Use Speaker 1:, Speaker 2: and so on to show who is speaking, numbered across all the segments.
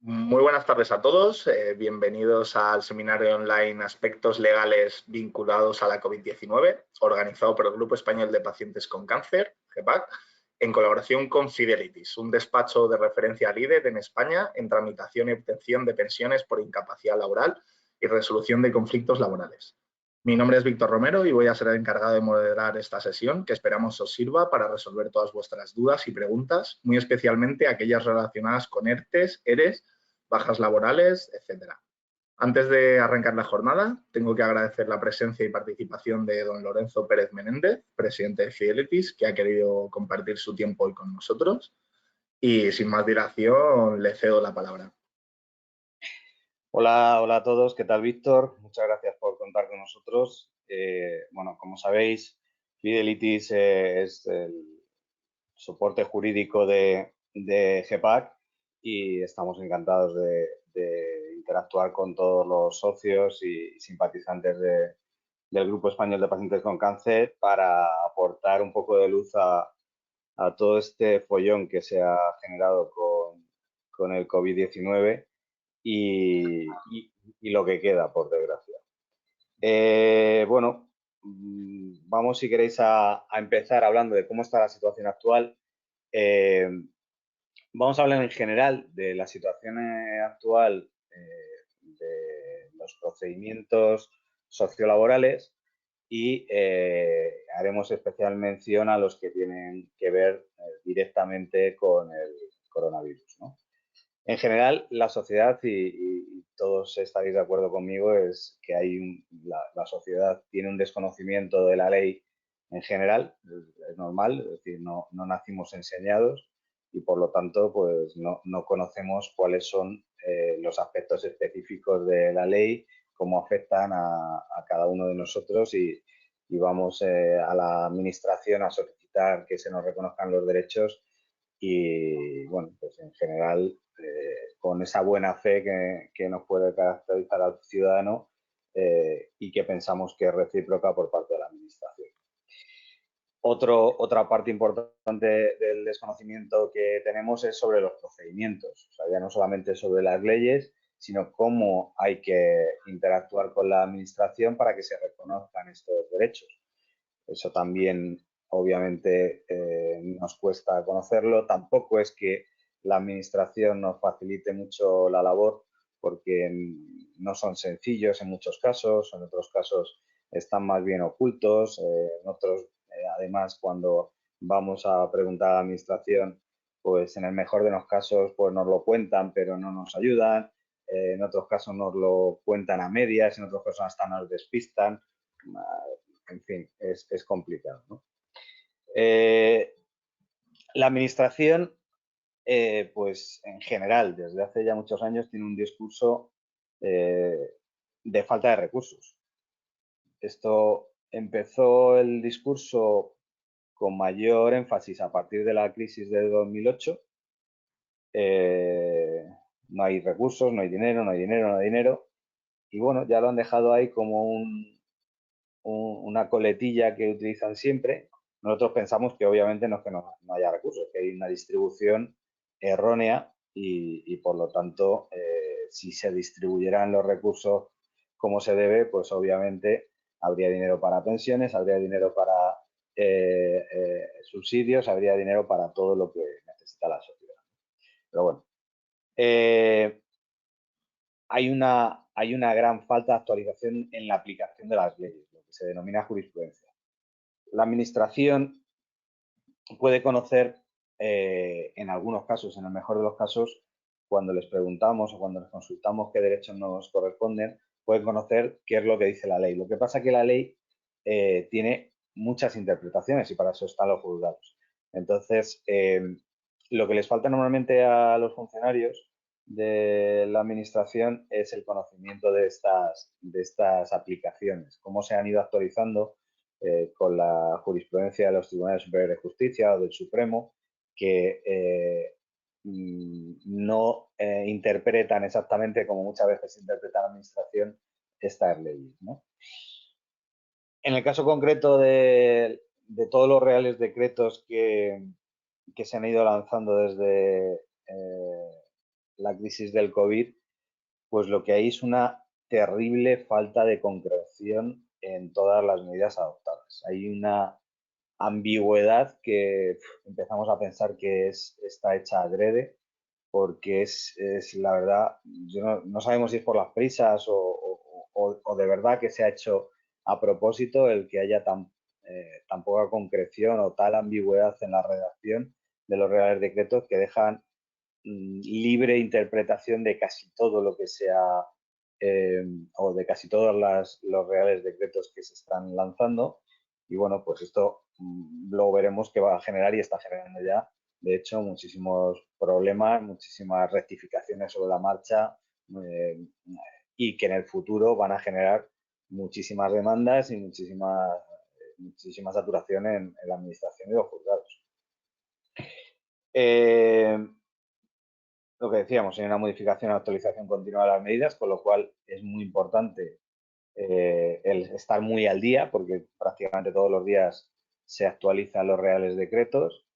Speaker 1: Muy buenas tardes a todos. Bienvenidos al seminario online Aspectos Legales vinculados a la COVID-19, organizado por el Grupo Español de Pacientes con Cáncer, GEPAC, en colaboración con Fidelitis, un despacho de referencia líder en España en tramitación y obtención de pensiones por incapacidad laboral y resolución de conflictos laborales. Mi nombre es Víctor Romero y voy a ser el encargado de moderar esta sesión que esperamos os sirva para resolver todas vuestras dudas y preguntas, muy especialmente aquellas relacionadas con ERTES, ERES, bajas laborales, etcétera. Antes de arrancar la jornada, tengo que agradecer la presencia y participación de don Lorenzo Pérez Menéndez, presidente de Fidelitis, que ha querido compartir su tiempo hoy con nosotros. Y sin más dilación, le cedo la palabra.
Speaker 2: Hola a todos, ¿qué tal, Víctor? Muchas gracias por contar con nosotros. Bueno, como sabéis, Fidelitis es el soporte jurídico de GEPAC y estamos encantados de interactuar con todos los socios y simpatizantes del Grupo Español de Pacientes con Cáncer para aportar un poco de luz a todo este follón que se ha generado con el COVID-19 y lo que queda, por desgracia. Bueno, vamos, si queréis, a empezar hablando de cómo está la situación actual. Vamos a hablar en general de la situación actual de los procedimientos sociolaborales y haremos especial mención a los que tienen que ver directamente con el coronavirus, ¿no? En general, la sociedad, y todos estaréis de acuerdo conmigo, es que la sociedad tiene un desconocimiento de la ley en general, es normal, es decir, no nacimos enseñados y por lo tanto pues no conocemos cuáles son los aspectos específicos de la ley, cómo afectan a cada uno de nosotros y vamos a la administración a solicitar que se nos reconozcan los derechos y bueno, pues en general con esa buena fe que nos puede caracterizar al ciudadano y que pensamos que es recíproca por parte de la administración. Otra parte importante del desconocimiento que tenemos es sobre los procedimientos, o sea, ya no solamente sobre las leyes, sino cómo hay que interactuar con la administración para que se reconozcan estos derechos. Eso también, obviamente, nos cuesta conocerlo. Tampoco es que la administración nos facilite mucho la labor porque no son sencillos en muchos casos, en otros casos están más bien ocultos, en otros, además, cuando vamos a preguntar a la administración, pues en el mejor de los casos pues nos lo cuentan, pero no nos ayudan, en otros casos nos lo cuentan a medias, en otros casos hasta nos despistan. En fin, es complicado, ¿no? La administración, pues en general, desde hace ya muchos años, tiene un discurso de falta de recursos. Esto empezó el discurso con mayor énfasis a partir de la crisis de 2008. No hay recursos, no hay dinero, no hay dinero, no hay dinero. Y bueno, ya lo han dejado ahí como una coletilla que utilizan siempre. Nosotros pensamos que obviamente no es que no haya recursos, que hay una distribución errónea y por lo tanto, si se distribuyeran los recursos como se debe, pues obviamente habría dinero para pensiones, habría dinero para subsidios, habría dinero para todo lo que necesita la sociedad. Pero bueno, hay una gran falta de actualización en la aplicación de las leyes, lo que se denomina jurisprudencia. La administración puede conocer, en algunos casos, en el mejor de los casos, cuando les preguntamos o cuando les consultamos qué derechos nos corresponden, pueden conocer qué es lo que dice la ley. Lo que pasa es que la ley tiene muchas interpretaciones y para eso están los juzgados. Entonces, lo que les falta normalmente a los funcionarios de la administración es el conocimiento de estas aplicaciones, cómo se han ido actualizando con la jurisprudencia de los tribunales superiores de justicia o del Supremo, que no interpretan exactamente como muchas veces interpreta la administración estas leyes, ¿no? En el caso concreto de todos los reales decretos que se han ido lanzando desde la crisis del COVID, pues lo que hay es una terrible falta de concreción en todas las medidas adoptadas. Hay una ambigüedad que empezamos a pensar que está hecha adrede, porque es la verdad, no sabemos si es por las prisas o de verdad que se ha hecho a propósito el que haya tan poca concreción o tal ambigüedad en la redacción de los reales decretos que dejan libre interpretación de casi todo lo que sea o de casi todos los reales decretos que se están lanzando. Y bueno, pues esto luego veremos que va a generar y está generando ya, de hecho, muchísimos problemas, muchísimas rectificaciones sobre la marcha eh, y que en el futuro van a generar muchísimas demandas y muchísima saturación en la administración y los juzgados. Lo que decíamos, hay una modificación y actualización continua de las medidas, con lo cual es muy importante el estar muy al día, porque prácticamente todos los días se actualizan los reales decretos,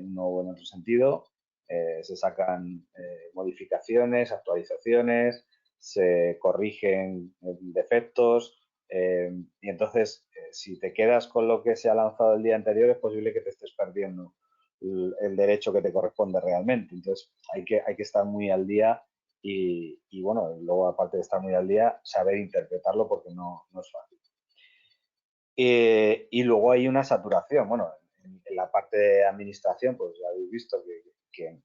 Speaker 2: no en otro sentido, se sacan modificaciones, actualizaciones, se corrigen defectos, y entonces si te quedas con lo que se ha lanzado el día anterior es posible que te estés perdiendo el derecho que te corresponde realmente. Entonces hay que estar muy al día y bueno, luego aparte de estar muy al día, saber interpretarlo porque no es fácil. Y luego hay una saturación. Bueno, en la parte de administración, pues ya habéis visto que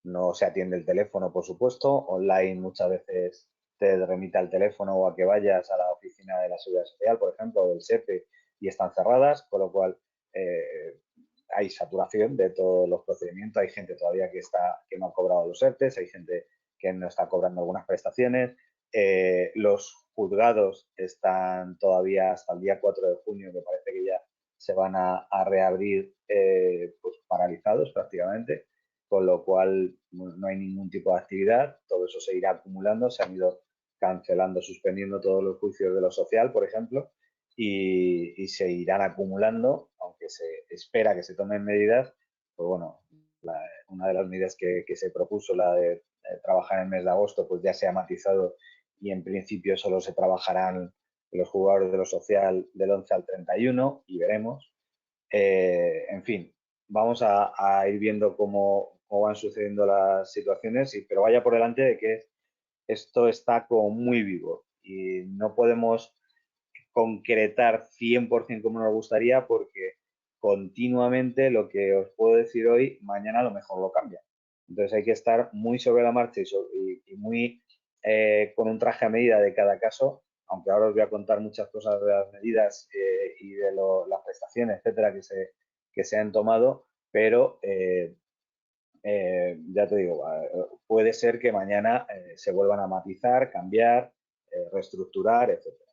Speaker 2: no se atiende el teléfono, por supuesto. Online muchas veces te remite al teléfono o a que vayas a la oficina de la Seguridad Social, por ejemplo, o del SEPE, y están cerradas, con lo cual hay saturación de todos los procedimientos. Hay gente todavía que no ha cobrado los ERTES, hay gente que no está cobrando algunas prestaciones. Los juzgados están todavía hasta el día 4 de junio, que parece que ya se van a reabrir pues paralizados prácticamente, con lo cual no hay ningún tipo de actividad, todo eso se irá acumulando, se han ido cancelando, suspendiendo todos los juicios de lo social, por ejemplo, y se irán acumulando, aunque se espera que se tomen medidas, pues bueno, una de las medidas que se propuso, la de trabajar en el mes de agosto, pues ya se ha matizado y en principio solo se trabajarán los jugadores de lo social del 11 al 31 y veremos. En fin, vamos a ir viendo cómo van sucediendo las situaciones, pero vaya por delante de que esto está como muy vivo y no podemos concretar 100% como nos gustaría porque continuamente lo que os puedo decir hoy, mañana a lo mejor lo cambia. Entonces hay que estar muy sobre la marcha y muy con un traje a medida de cada caso, aunque ahora os voy a contar muchas cosas de las medidas y de las prestaciones, etcétera, que se han tomado, pero ya te digo, puede ser que mañana se vuelvan a matizar, cambiar, reestructurar, etcétera.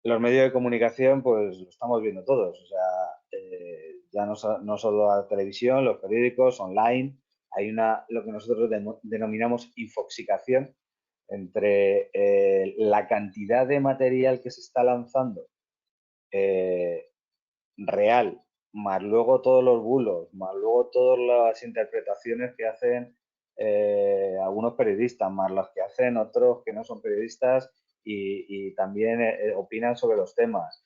Speaker 2: Los medios de comunicación, pues lo estamos viendo todos, o sea, ya no solo la televisión, los periódicos, online, hay lo que nosotros denominamos infoxicación entre la cantidad de material que se está lanzando real, más luego todos los bulos, más luego todas las interpretaciones que hacen algunos periodistas, más las que hacen otros que no son periodistas y también opinan sobre los temas.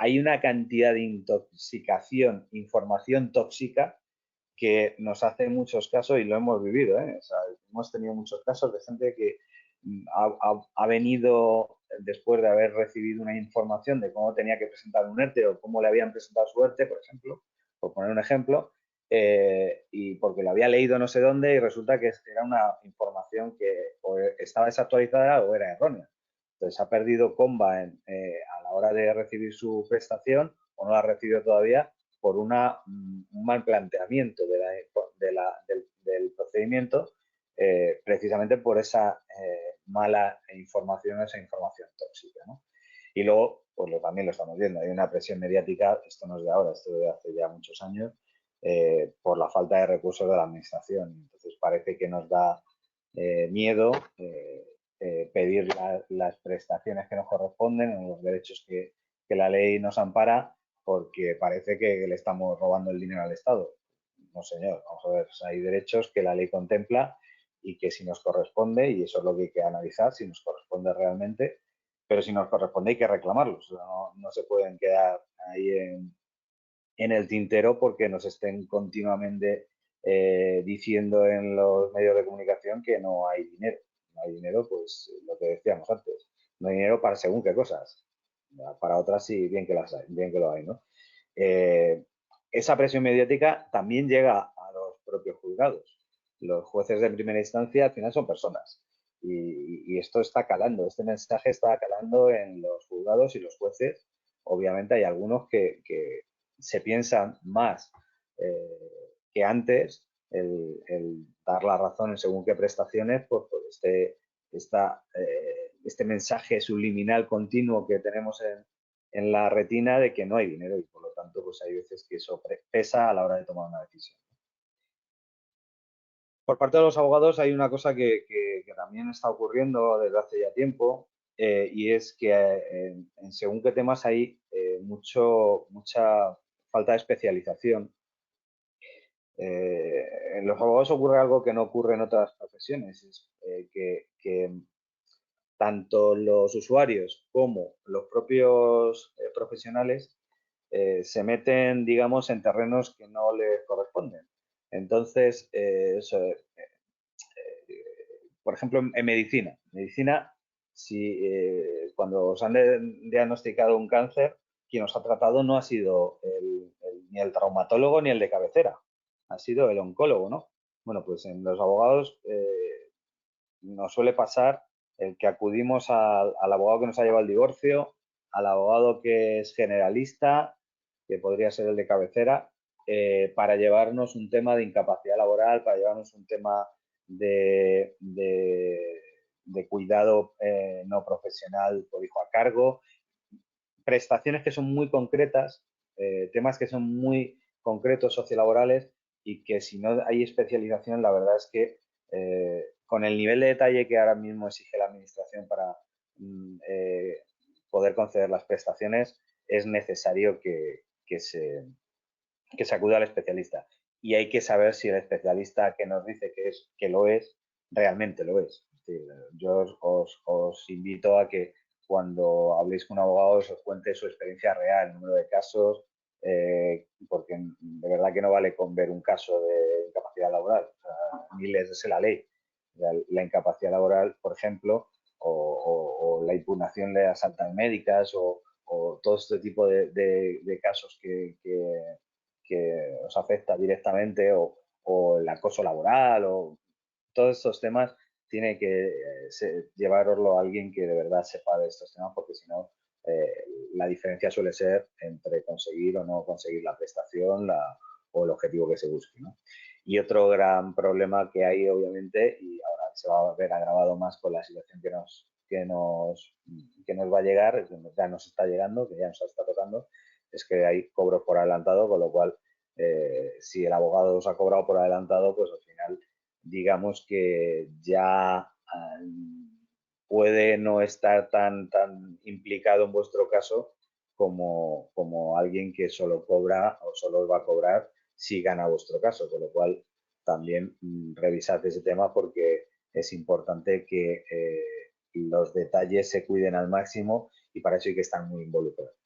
Speaker 2: Hay una cantidad de intoxicación, información tóxica que nos hace en muchos casos, y lo hemos vivido, o sea, hemos tenido muchos casos de gente que ha venido después de haber recibido una información de cómo tenía que presentar un ERTE o cómo le habían presentado su ERTE, por ejemplo, por poner un ejemplo, y porque lo había leído no sé dónde y resulta que era una información que o estaba desactualizada o era errónea. Entonces ha perdido comba a la hora de recibir su prestación o no la ha recibido todavía por un mal planteamiento del procedimiento, precisamente por esa mala información, esa información tóxica, ¿no? Y luego, pues también lo estamos viendo, hay una presión mediática, esto no es de ahora, esto es de hace ya muchos años, por la falta de recursos de la administración. Entonces parece que nos da miedo pedir las prestaciones que nos corresponden o los derechos que la ley nos ampara porque parece que le estamos robando el dinero al Estado. no señor, vamos a ver, hay derechos que la ley contempla y que si nos corresponde, y eso es lo que hay que analizar, si nos corresponde realmente, pero si nos corresponde hay que reclamarlos, no se pueden quedar ahí en el tintero porque nos estén continuamente diciendo en los medios de comunicación que no hay dinero. No hay dinero, pues lo que decíamos antes, no hay dinero para según qué cosas. Para otras sí, bien que lo hay, ¿no? Esa presión mediática también llega a los propios juzgados. Los jueces de primera instancia al final son personas y esto está calando, este mensaje está calando en los juzgados y los jueces. Obviamente hay algunos que se piensan más que antes el dar la razón en según qué prestaciones por este mensaje subliminal continuo que tenemos en la retina de que no hay dinero y por lo tanto pues hay veces que eso pesa a la hora de tomar una decisión. Por parte de los abogados hay una cosa que también está ocurriendo desde hace ya tiempo y es que en según qué temas hay mucha falta de especialización. En los abogados ocurre algo que no ocurre en otras profesiones, es que tanto los usuarios como los propios profesionales se meten, digamos, en terrenos que no les corresponden. Entonces, por ejemplo, en medicina, si cuando os han diagnosticado un cáncer, quien os ha tratado no ha sido ni el traumatólogo ni el de cabecera, ha sido el oncólogo, ¿no? Bueno, pues en los abogados nos suele pasar el que acudimos al abogado que nos ha llevado el divorcio, al abogado que es generalista, que podría ser el de cabecera, para llevarnos un tema de incapacidad laboral, para llevarnos un tema de cuidado no profesional por hijo a cargo, prestaciones que son muy concretas, temas que son muy concretos sociolaborales y que si no hay especialización, la verdad es que con el nivel de detalle que ahora mismo exige la administración para poder conceder las prestaciones, es necesario que se acuda al especialista. Y hay que saber si el especialista que nos dice que lo es, realmente lo es. Yo os invito a que cuando habléis con un abogado os cuente su experiencia real, el número de casos, porque de verdad que no vale con ver un caso de incapacidad laboral, o sea, ni leerse la ley. La incapacidad laboral, por ejemplo, o la impugnación de las altas médicas o todo este tipo de casos que os afecta directamente o el acoso laboral o todos estos temas tiene que llevaroslo a alguien que de verdad sepa de estos temas porque si no la diferencia suele ser entre conseguir o no conseguir la prestación o el objetivo que se busque, ¿no? Y otro gran problema que hay obviamente y ahora se va a ver agravado más con la situación que nos va a llegar, ya nos está llegando, que ya nos está tocando, es que hay cobros por adelantado, con lo cual si el abogado os ha cobrado por adelantado, pues al final digamos que ya puede no estar tan implicado en vuestro caso como alguien que solo cobra o solo os va a cobrar si gana vuestro caso, con lo cual también revisad ese tema porque es importante que los detalles se cuiden al máximo y para eso hay que estar muy involucrados.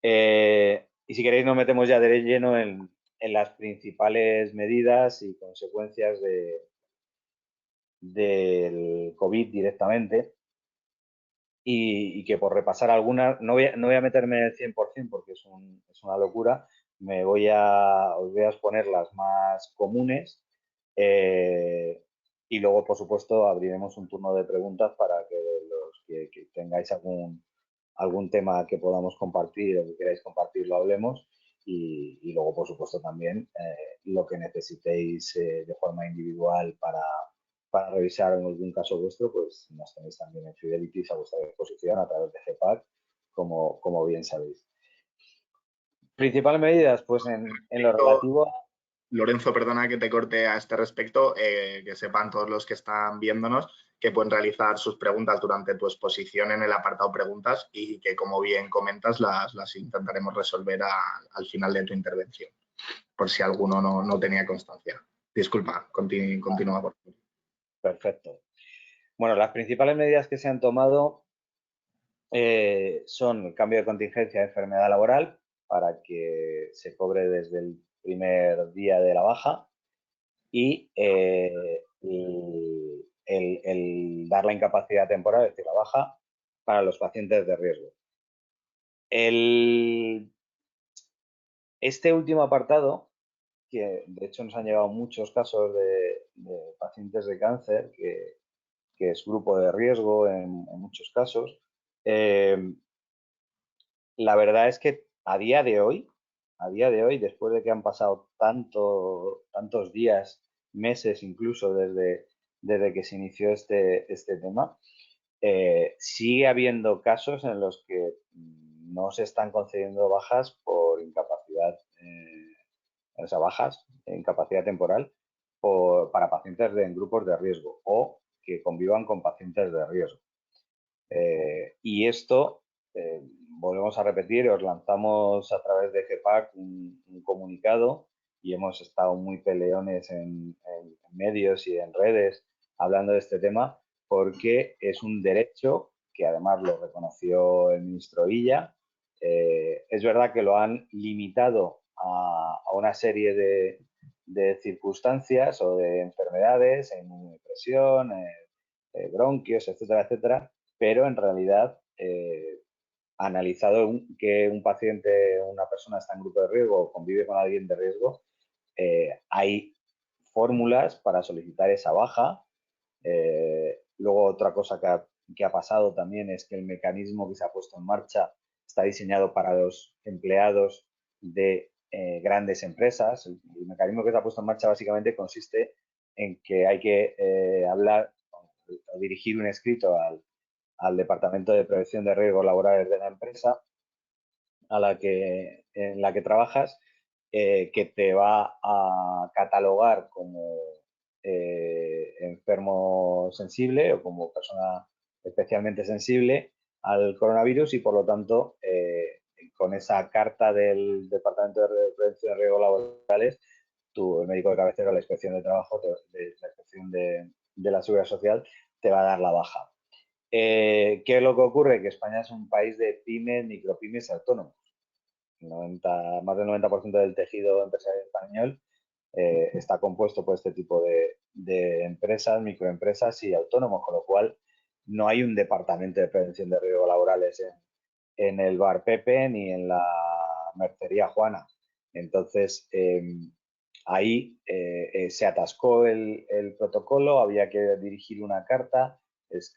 Speaker 2: Y si queréis nos metemos ya de lleno en las principales medidas y consecuencias del COVID directamente y que por repasar algunas, no voy a meterme en el 100% porque es una locura, os voy a exponer las más comunes y luego, por supuesto, abriremos un turno de preguntas para que los que tengáis algún tema que podamos compartir o que queráis compartir lo hablemos y luego, por supuesto, también lo que necesitéis de forma individual para revisar en algún caso vuestro, pues nos tenéis también en Fidelities a vuestra disposición a través de GEPAC, como bien sabéis. Principales medidas, pues en lo relativo...
Speaker 1: Lorenzo, perdona que te corte a este respecto, que sepan todos los que están viéndonos que pueden realizar sus preguntas durante tu exposición en el apartado preguntas y que, como bien comentas, las intentaremos resolver al final de tu intervención. por si alguno no tenía constancia. Disculpa, continúa por favor.
Speaker 2: Perfecto. Bueno, las principales medidas que se han tomado son el cambio de contingencia de enfermedad laboral para que se cobre desde el primer día de la baja y el dar la incapacidad temporal, es decir, la baja, para los pacientes de riesgo. Este último apartado, que de hecho nos han llegado muchos casos de pacientes de cáncer, que es grupo de riesgo en muchos casos, la verdad es que a día de hoy, después de que han pasado tantos días, meses incluso desde que se inició este tema, sigue habiendo casos en los que no se están concediendo bajas por incapacidad, o sea, bajas, incapacidad temporal, para pacientes en grupos de riesgo o que convivan con pacientes de riesgo. Y esto, volvemos a repetir, os lanzamos a través de GEPAC un comunicado y hemos estado muy peleones en medios y en redes hablando de este tema porque es un derecho que además lo reconoció el ministro Illa. Es verdad que lo han limitado a una serie de circunstancias o de enfermedades, inmunodepresión, bronquios, etcétera, etcétera, pero en realidad, analizado que un paciente, una persona está en grupo de riesgo o convive con alguien de riesgo, hay fórmulas para solicitar esa baja. Luego, otra cosa que ha pasado también es que el mecanismo que se ha puesto en marcha está diseñado para los empleados de grandes empresas. El mecanismo que se ha puesto en marcha básicamente consiste en que hay que hablar o dirigir un escrito al Departamento de Prevención de Riesgos Laborales de la empresa en la que trabajas, que te va a catalogar como enfermo sensible o como persona especialmente sensible al coronavirus y, por lo tanto, con esa carta del Departamento de Prevención de Riesgos Laborales, el médico de cabecera, la inspección de trabajo, la inspección de la seguridad social, te va a dar la baja. ¿Qué es lo que ocurre? Que España es un país de pymes, micropymes y autónomos. Más del 90% del tejido empresarial español está compuesto por este tipo de empresas, microempresas y autónomos, con lo cual no hay un departamento de prevención de riesgos laborales en el bar Pepe ni en la mercería Juana. Entonces, ahí se atascó el protocolo, había que dirigir una carta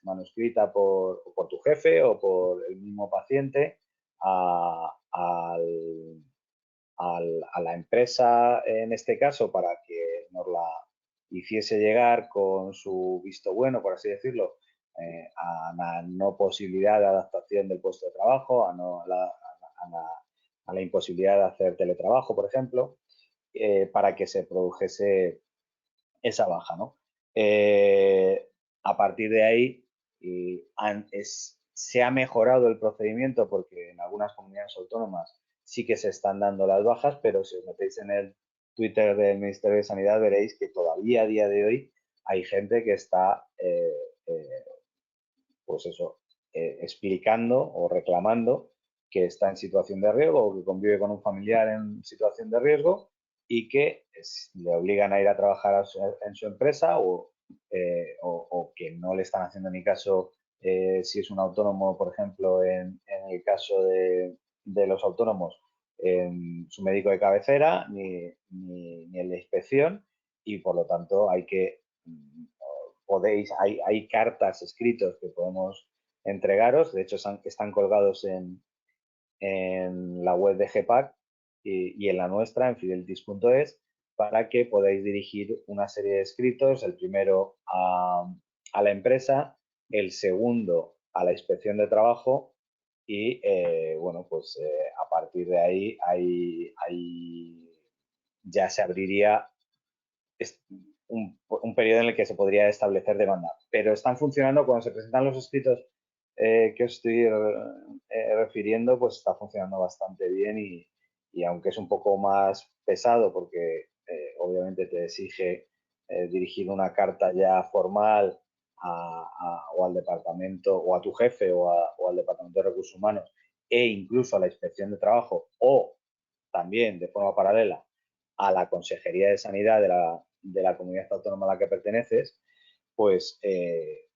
Speaker 2: manuscrita por tu jefe o por el mismo paciente a la empresa, en este caso, para que nos la hiciese llegar con su visto bueno, por así decirlo, a la no posibilidad de adaptación del puesto de trabajo, a la imposibilidad de hacer teletrabajo, por ejemplo, para que se produjese esa baja, ¿no? A partir de ahí se ha mejorado el procedimiento porque en algunas comunidades autónomas sí que se están dando las bajas, pero si os metéis en el Twitter del Ministerio de Sanidad veréis que todavía a día de hoy hay gente que está, pues eso, explicando o reclamando que está en situación de riesgo o que convive con un familiar en situación de riesgo y que le obligan a ir a trabajar en su empresa o que no le están haciendo ni caso si es un autónomo, por ejemplo, en el caso de los autónomos, en su médico de cabecera ni en la inspección y, por lo tanto, hay cartas escritos que podemos entregaros, de hecho están colgados en la web de GEPAC y en la nuestra, en fideltis.es, para que podáis dirigir una serie de escritos, el primero a la empresa, el segundo a la inspección de trabajo y, bueno, pues a partir de ahí ya se abriría un periodo en el que se podría establecer demanda. Pero están funcionando cuando se presentan los escritos que os estoy refiriendo, pues está funcionando bastante bien y aunque es un poco más pesado porque obviamente te exige dirigir una carta ya formal o al departamento o a tu jefe o al departamento de recursos humanos e incluso a la inspección de trabajo o también de forma paralela a la Consejería de Sanidad de la comunidad autónoma a la que perteneces, pues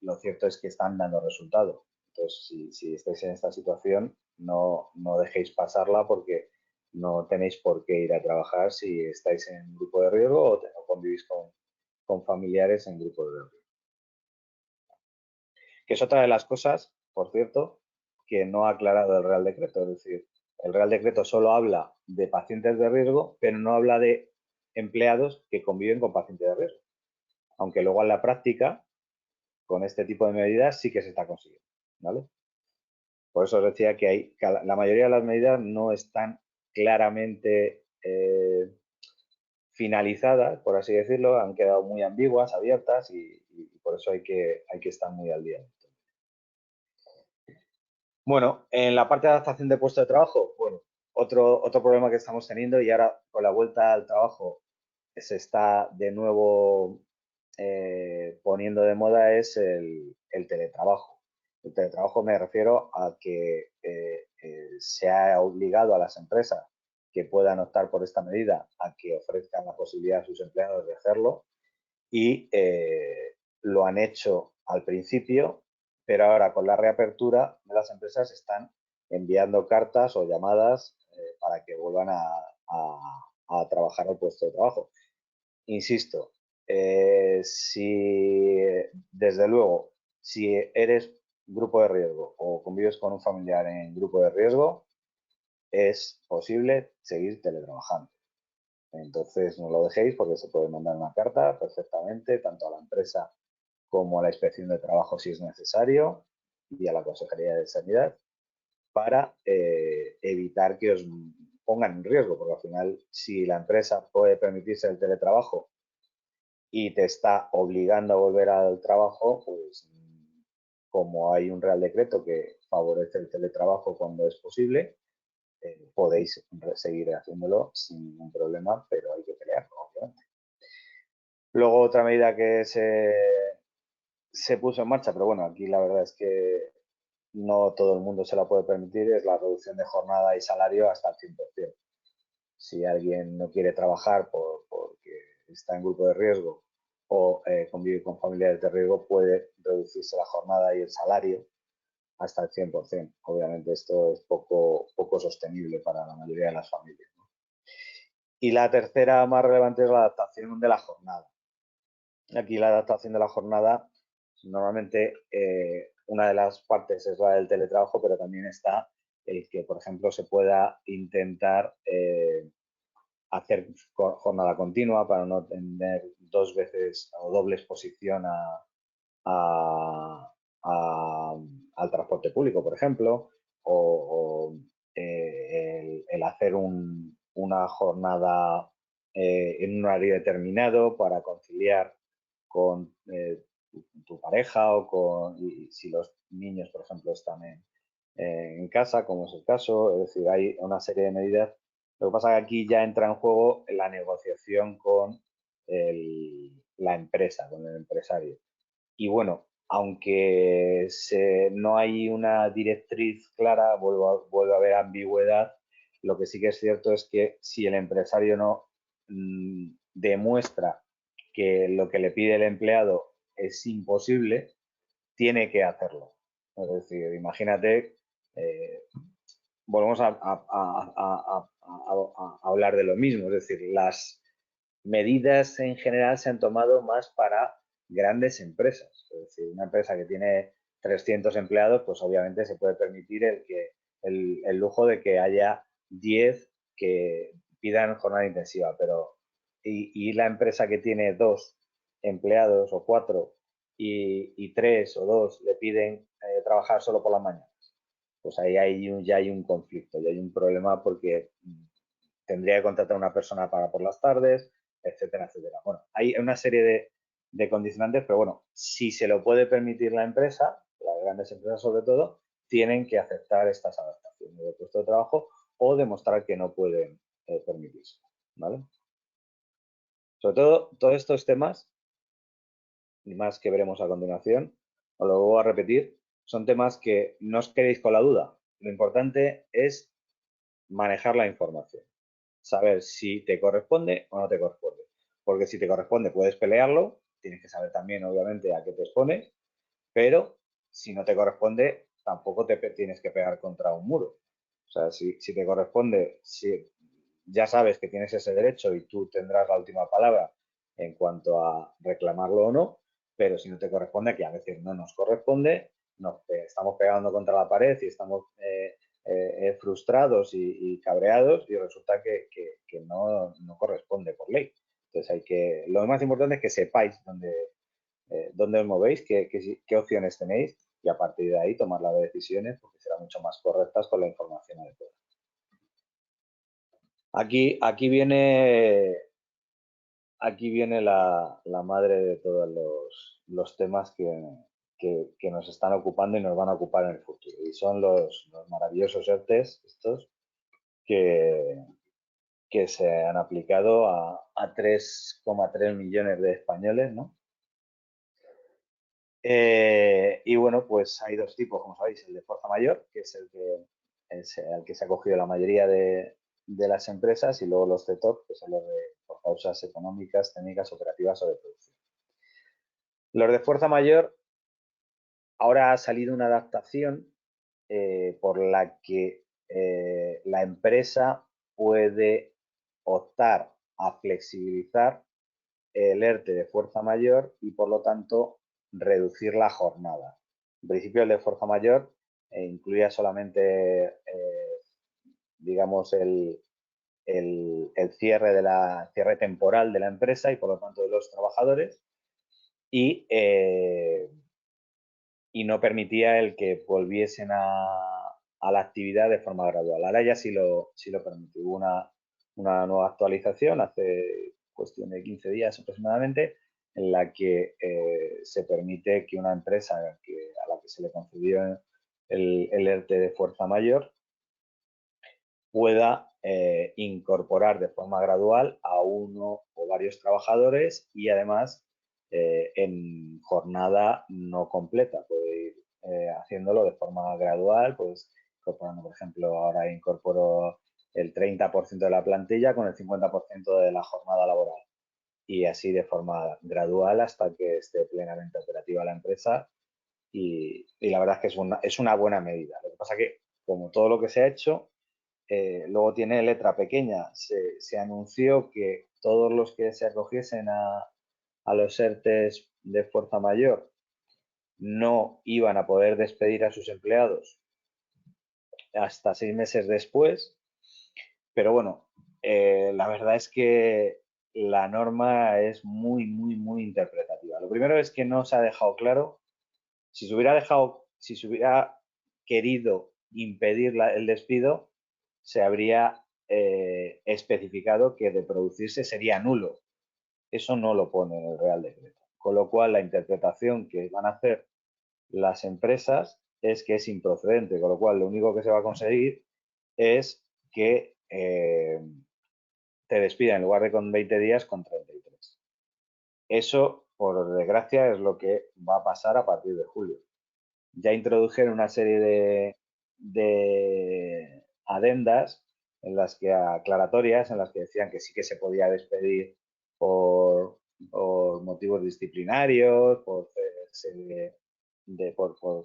Speaker 2: lo cierto es que están dando resultados. Entonces, si estáis en esta situación, no dejéis pasarla porque no tenéis por qué ir a trabajar si estáis en grupo de riesgo o convivís con familiares en grupo de riesgo. Que es otra de las cosas, por cierto, que no ha aclarado el Real Decreto. Es decir, el Real Decreto solo habla de pacientes de riesgo, pero no habla de empleados que conviven con pacientes de riesgo. Aunque luego en la práctica, con este tipo de medidas sí que se está consiguiendo, ¿vale? Por eso os decía que la mayoría de las medidas no están claramente finalizadas, por así decirlo, han quedado muy ambiguas, abiertas y por eso hay que estar muy al día. Bueno, en la parte de adaptación de puesto de trabajo, bueno, otro problema que estamos teniendo y ahora con la vuelta al trabajo se está de nuevo poniendo de moda es el teletrabajo. El teletrabajo me refiero a que se ha obligado a las empresas que puedan optar por esta medida a que ofrezcan la posibilidad a sus empleados de hacerlo y lo han hecho al principio, pero ahora con la reapertura de las empresas están enviando cartas o llamadas para que vuelvan a trabajar al puesto de trabajo. Insisto, si desde luego, si eres grupo de riesgo o convives con un familiar en grupo de riesgo, es posible seguir teletrabajando. Entonces no lo dejéis porque se puede mandar una carta perfectamente, tanto a la empresa como a la inspección de trabajo si es necesario y a la Consejería de Sanidad para evitar que os pongan en riesgo, porque al final si la empresa puede permitirse el teletrabajo y te está obligando a volver al trabajo, pues como hay un Real Decreto que favorece el teletrabajo cuando es posible, podéis seguir haciéndolo sin ningún problema, pero hay que pelearlo, obviamente. Luego otra medida que se puso en marcha, pero bueno, aquí la verdad es que no todo el mundo se la puede permitir, es la reducción de jornada y salario hasta el 100%. Si alguien no quiere trabajar porque está en grupo de riesgo o convive con familiares de riesgo, puede reducirse la jornada y el salario hasta el 100%. Obviamente esto es poco sostenible para la mayoría de las familias, ¿no? Y la tercera más relevante es la adaptación de la jornada. Aquí la adaptación de la jornada, normalmente una de las partes es la del teletrabajo, pero también está el que, por ejemplo, se pueda intentar hacer jornada continua para no tener dos veces o doble exposición al transporte público, por ejemplo, o el hacer una jornada en un horario determinado para conciliar con tu pareja y si los niños, por ejemplo, están en casa, como es el caso. Es decir, hay una serie de medidas. Lo que pasa es que aquí ya entra en juego la negociación con la empresa, con el empresario. Y bueno, aunque no hay una directriz clara, vuelve a haber ambigüedad. Lo que sí que es cierto es que si el empresario no demuestra que lo que le pide el empleado es imposible, tiene que hacerlo. Es decir, imagínate, volvemos a hablar de lo mismo, es decir, las medidas en general se han tomado más para grandes empresas. Es decir, una empresa que tiene 300 empleados, pues obviamente se puede permitir el lujo de que haya 10 que pidan jornada intensiva, pero y la empresa que tiene 2 empleados o 4 y 3 o 2 le piden trabajar solo por las mañanas, pues ahí ya hay un conflicto, ya hay un problema porque tendría que contratar a una persona para por las tardes, etcétera, etcétera. Bueno, hay una serie de condicionantes, pero bueno, si se lo puede permitir la empresa, las grandes empresas sobre todo, tienen que aceptar estas adaptaciones de puesto de trabajo o demostrar que no pueden permitirse, ¿vale? Sobre todo, todos estos temas, y más que veremos a continuación, os lo voy a repetir, son temas que no os quedéis con la duda. Lo importante es manejar la información, saber si te corresponde o no te corresponde. Porque si te corresponde puedes pelearlo, tienes que saber también obviamente a qué te expones, pero si no te corresponde tampoco te tienes que pegar contra un muro. O sea, si te corresponde, si ya sabes que tienes ese derecho y tú tendrás la última palabra en cuanto a reclamarlo o no, pero si no te corresponde, que a veces no nos corresponde, nos estamos pegando contra la pared y estamos frustrados y cabreados y resulta que no corresponde por ley. Entonces lo más importante es que sepáis dónde os movéis, qué opciones tenéis y a partir de ahí tomar las decisiones porque serán mucho más correctas con la información adecuada. Aquí viene la madre de todos los temas que nos están ocupando y nos van a ocupar en el futuro. Y son los maravillosos ERTEs, estos, que se han aplicado a 3,3 millones de españoles, ¿no? Y bueno, pues hay dos tipos, como sabéis, el de fuerza mayor, que es al que se ha cogido la mayoría de las empresas, y luego los CETOP, que son los de por causas económicas, técnicas, operativas o de producción. Los de fuerza mayor, ahora ha salido una adaptación por la que la empresa puede optar a flexibilizar el ERTE de fuerza mayor y por lo tanto reducir la jornada. En principio el de fuerza mayor incluía solamente digamos el cierre temporal de la empresa y por lo tanto de los trabajadores y no permitía el que volviesen a la actividad de forma gradual. Ahora ya sí lo permite. Hubo una nueva actualización hace cuestión de 15 días aproximadamente en la que se permite que una empresa a la que se le concedió el ERTE de fuerza mayor pueda incorporar de forma gradual a uno o varios trabajadores y además en jornada no completa. Puede ir haciéndolo de forma gradual, pues incorporando, por ejemplo, ahora incorporo el 30% de la plantilla con el 50% de la jornada laboral y así de forma gradual hasta que esté plenamente operativa la empresa y la verdad es que es una buena medida. Lo que pasa que, como todo lo que se ha hecho, luego tiene letra pequeña. Se anunció que todos los que se acogiesen a los ERTEs de fuerza mayor no iban a poder despedir a sus empleados hasta 6 meses después. Pero bueno, la verdad es que la norma es muy, muy, muy interpretativa. Lo primero es que no se ha dejado claro. Si se hubiera querido impedir el despido, se habría especificado que de producirse sería nulo. Eso no lo pone en el Real Decreto. Con lo cual, la interpretación que van a hacer las empresas es que es improcedente, con lo cual lo único que se va a conseguir es que te despidan en lugar de con 20 días, con 33. Eso, por desgracia, es lo que va a pasar a partir de julio. Ya introdujeron una serie de adendas en las que aclaratorias en las que decían que sí que se podía despedir por motivos disciplinarios, por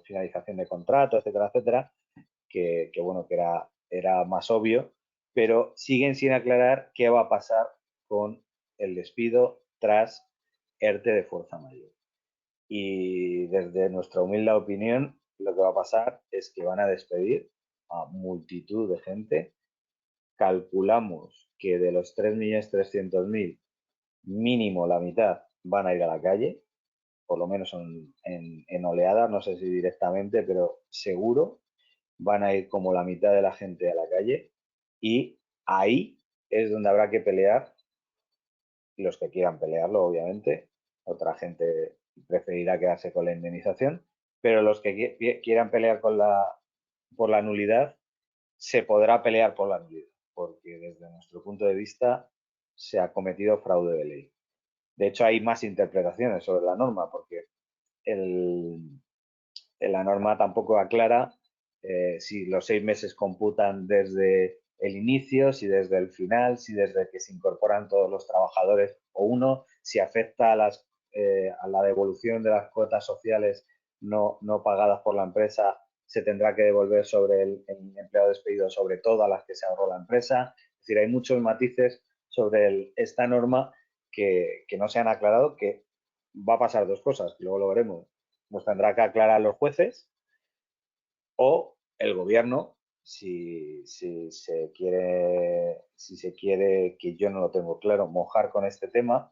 Speaker 2: finalización de contrato, etcétera, etcétera, que bueno, que era más obvio, pero siguen sin aclarar qué va a pasar con el despido tras ERTE de fuerza mayor. Y desde nuestra humilde opinión, lo que va a pasar es que van a despedir a multitud de gente. Calculamos que de los 3.300.000, mínimo la mitad van a ir a la calle, por lo menos en oleadas, no sé si directamente, pero seguro van a ir como la mitad de la gente a la calle y ahí es donde habrá que pelear, los que quieran pelearlo, obviamente. Otra gente preferirá quedarse con la indemnización, pero los que quieran pelear por la nulidad, se podrá pelear por la nulidad, porque desde nuestro punto de vista se ha cometido fraude de ley. De hecho, hay más interpretaciones sobre la norma, porque la norma tampoco aclara si los 6 meses computan desde el inicio, si desde el final, si desde que se incorporan todos los trabajadores o uno, si afecta a la devolución de las cuotas sociales no pagadas por la empresa, se tendrá que devolver sobre el empleado despedido, sobre todo a las que se ahorró la empresa. Es decir, hay muchos matices sobre esta norma que no se han aclarado, que va a pasar dos cosas, que luego lo veremos. Nos tendrá que aclarar los jueces o el gobierno, si se quiere, que yo no lo tengo claro, mojar con este tema,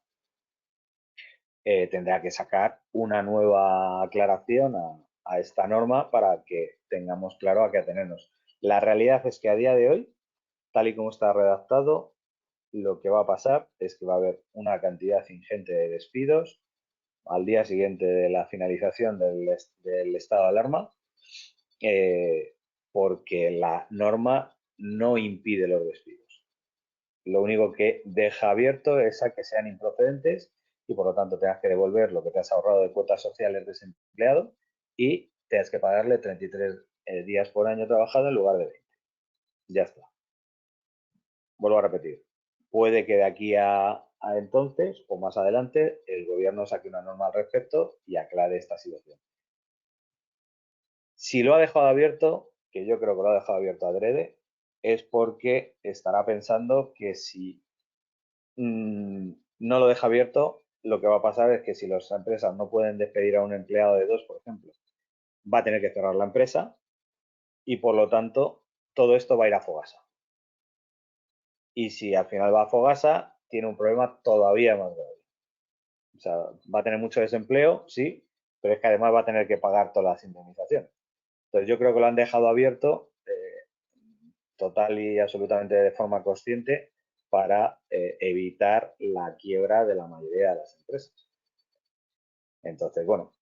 Speaker 2: tendrá que sacar una nueva aclaración a esta norma para que tengamos claro a qué atenernos. La realidad es que a día de hoy, tal y como está redactado, lo que va a pasar es que va a haber una cantidad ingente de despidos al día siguiente de la finalización del estado de alarma, porque la norma no impide los despidos. Lo único que deja abierto es a que sean improcedentes y por lo tanto tengas que devolver lo que te has ahorrado de cuotas sociales desempleado y tengas que pagarle 33 días por año trabajado en lugar de 20. Ya está. Vuelvo a repetir. Puede que de aquí a entonces o más adelante el gobierno saque una norma al respecto y aclare esta situación. Si lo ha dejado abierto, que yo creo que lo ha dejado abierto adrede, es porque estará pensando que si no lo deja abierto, lo que va a pasar es que si las empresas no pueden despedir a un empleado de 2, por ejemplo, va a tener que cerrar la empresa y por lo tanto todo esto va a ir a Fogasa. Y si al final va a Fogasa, tiene un problema todavía más grave. O sea, va a tener mucho desempleo, sí, pero es que además va a tener que pagar todas las indemnizaciones. Entonces yo creo que lo han dejado abierto total y absolutamente de forma consciente para evitar la quiebra de la mayoría de las empresas. Entonces, bueno,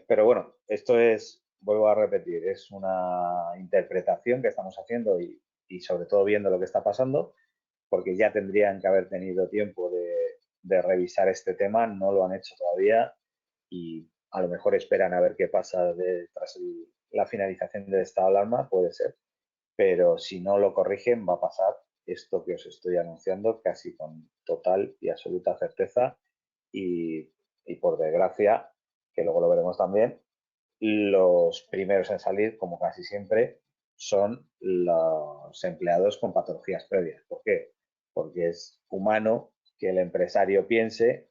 Speaker 2: pero bueno, esto es, vuelvo a repetir, es una interpretación que estamos haciendo y sobre todo viendo lo que está pasando, porque ya tendrían que haber tenido tiempo de revisar este tema, no lo han hecho todavía y a lo mejor esperan a ver qué pasa tras la finalización de esta alarma, puede ser, pero si no lo corrigen va a pasar esto que os estoy anunciando casi con total y absoluta certeza y, y por desgracia, que luego lo veremos también, los primeros en salir, como casi siempre, son los empleados con patologías previas. ¿Por qué? Porque es humano que el empresario piense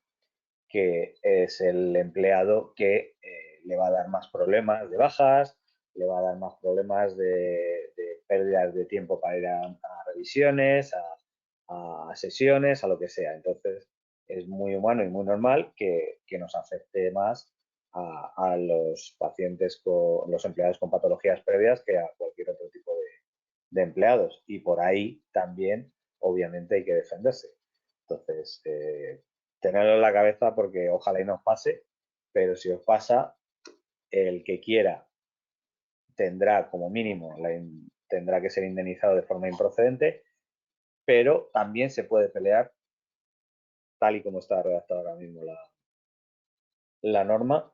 Speaker 2: que es el empleado que le va a dar más problemas de bajas, le va a dar más problemas de pérdidas de tiempo para ir a revisiones, a sesiones, a lo que sea. Entonces, es muy humano y muy normal que nos afecte más a los pacientes, con los empleados con patologías previas que a cualquier otro tipo de empleados. Y por ahí también, obviamente, hay que defenderse. Entonces, tenerlo en la cabeza porque ojalá y nos pase, pero si os pasa, el que quiera tendrá como mínimo, tendrá que ser indemnizado de forma improcedente, pero también se puede pelear, tal y como está redactada ahora mismo la norma,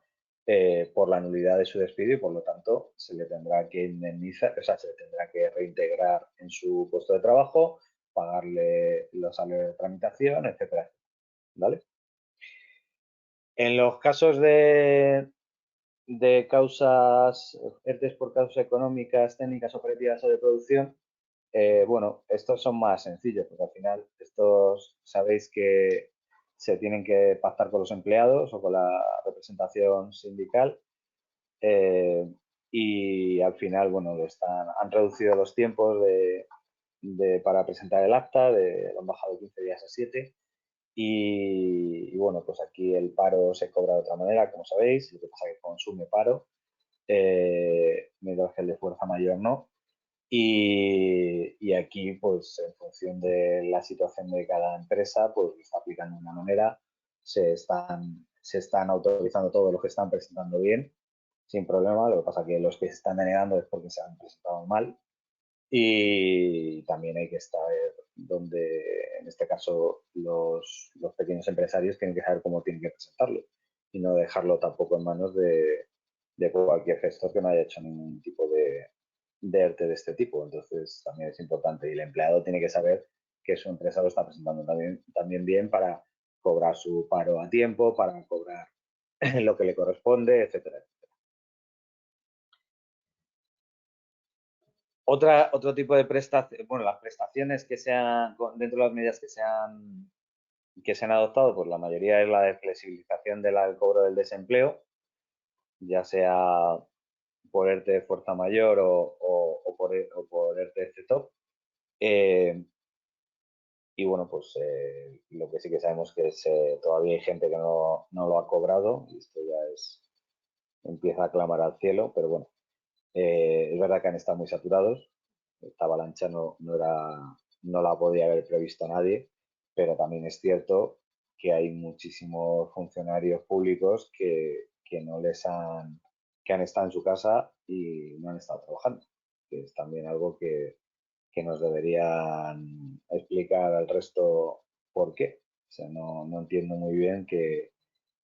Speaker 2: por la nulidad de su despido y por lo tanto se le tendrá que indemnizar, o sea, se le tendrá que reintegrar en su puesto de trabajo, pagarle los salarios de tramitación, etcétera, ¿vale? En los casos de causas, ERTES por causas económicas, técnicas, operativas o de producción, bueno, estos son más sencillos, porque al final estos sabéis que se tienen que pactar con los empleados o con la representación sindical y al final, bueno, han reducido los tiempos para presentar el acta, lo han bajado de 15 días a 7 y bueno, pues aquí el paro se cobra de otra manera, como sabéis, lo que pasa es que consume paro, mientras que el de fuerza mayor no. Y aquí, pues en función de la situación de cada empresa, pues lo está aplicando de una manera, se están autorizando todos los que están presentando bien, sin problema. Lo que pasa es que los que se están denegando es porque se han presentado mal Y también hay que saber dónde, en este caso, los pequeños empresarios tienen que saber cómo tienen que presentarlo y no dejarlo tampoco en manos de cualquier gestor que no haya hecho ningún tipo de ERTE de este tipo. Entonces, también es importante. Y el empleado tiene que saber que su empresa lo está presentando también bien para cobrar su paro a tiempo, para cobrar lo que le corresponde, etcétera. Otro tipo de prestaciones, bueno, las prestaciones que sean, dentro de las medidas que se han adoptado, pues la mayoría es la de flexibilización del cobro del desempleo, ya sea por ERTE de fuerza mayor o por ERTE de CETOP. Y bueno, pues lo que sí que sabemos que es, todavía hay gente que no lo ha cobrado y esto ya empieza a clamar al cielo, pero bueno, es verdad que han estado muy saturados. Esta avalancha no la podía haber previsto nadie, pero también es cierto que hay muchísimos funcionarios públicos que no les han, que han estado en su casa y no han estado trabajando, que es también algo que nos deberían explicar al resto por qué. O sea, no entiendo muy bien que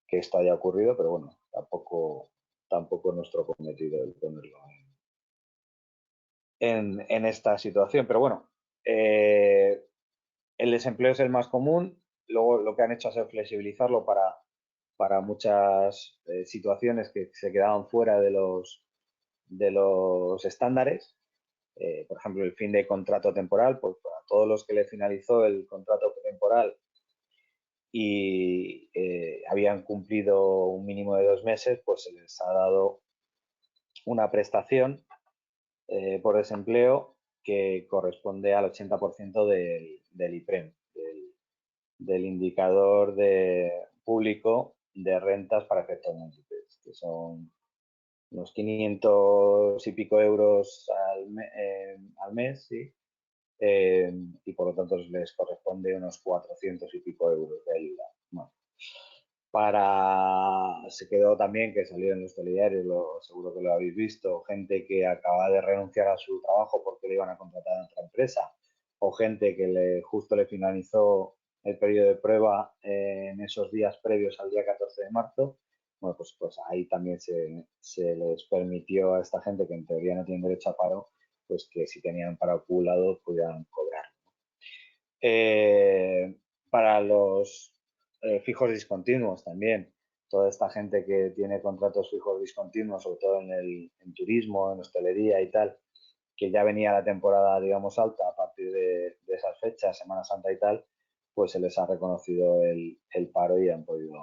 Speaker 2: esto haya ocurrido, pero bueno, tampoco es nuestro cometido el ponerlo en esta situación. Pero bueno, el desempleo es el más común. Luego lo que han hecho ha sido flexibilizarlo para muchas situaciones que se quedaban fuera de los estándares. Por ejemplo, el fin de contrato temporal, pues para todos los que le finalizó el contrato temporal y habían cumplido un mínimo de 2 meses, pues se les ha dado una prestación por desempleo que corresponde al 80% del IPREM, del indicador público de rentas para efectos múltiples, que son unos 500 y pico euros al mes, ¿sí? Y por lo tanto les corresponde unos 400 y pico euros de ayuda. Bueno, se quedó también, que salió en los telediarios, seguro que lo habéis visto, gente que acaba de renunciar a su trabajo porque le iban a contratar en otra empresa, o gente que justo le finalizó el periodo de prueba en esos días previos al día 14 de marzo. Bueno, pues ahí también se les permitió a esta gente que en teoría no tienen derecho a paro, pues que si tenían paro acumulado pudieran cobrar. Para los fijos discontinuos también, toda esta gente que tiene contratos fijos discontinuos, sobre todo en turismo, en hostelería y tal, que ya venía la temporada, digamos, alta a partir de esas fechas, Semana Santa y tal, pues se les ha reconocido el paro y han podido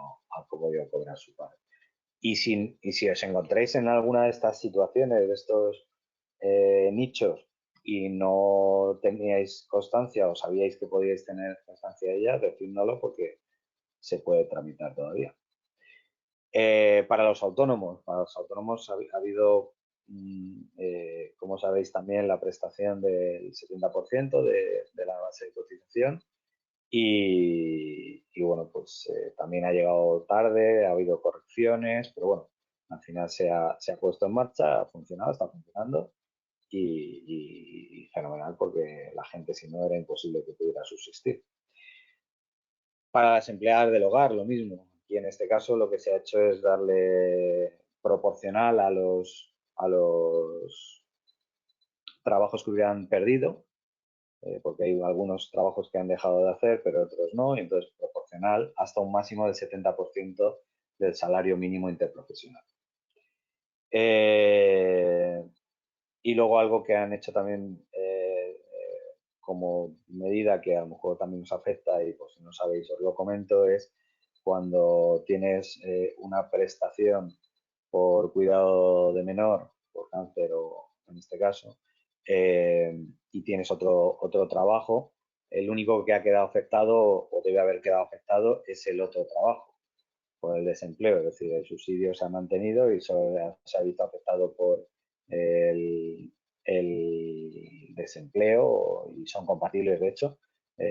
Speaker 2: cobrar su paro. Y si os encontráis en alguna de estas situaciones, de estos nichos, y no teníais constancia o sabíais que podíais tener constancia de ella, decídnoslo porque se puede tramitar todavía. Para los autónomos ha habido, como sabéis también, la prestación del 70% de la base de cotización y bueno, pues también ha llegado tarde, ha habido correcciones, pero bueno, al final se ha puesto en marcha, ha funcionado, está funcionando y fenomenal porque la gente si no era imposible que pudiera subsistir. Para las empleadas del hogar lo mismo. Y en este caso lo que se ha hecho es darle proporcional a los trabajos que hubieran perdido, porque hay algunos trabajos que han dejado de hacer, pero otros no, y entonces proporcional hasta un máximo del 70% del salario mínimo interprofesional. Y luego algo que han hecho también como medida que a lo mejor también nos afecta y pues si no sabéis os lo comento, es cuando tienes una prestación por cuidado de menor, por cáncer o en este caso, y tienes otro trabajo, el único que ha quedado afectado o debe haber quedado afectado es el otro trabajo por el desempleo, es decir, el subsidio se ha mantenido y solo se ha visto afectado por el desempleo y son compatibles, de hecho,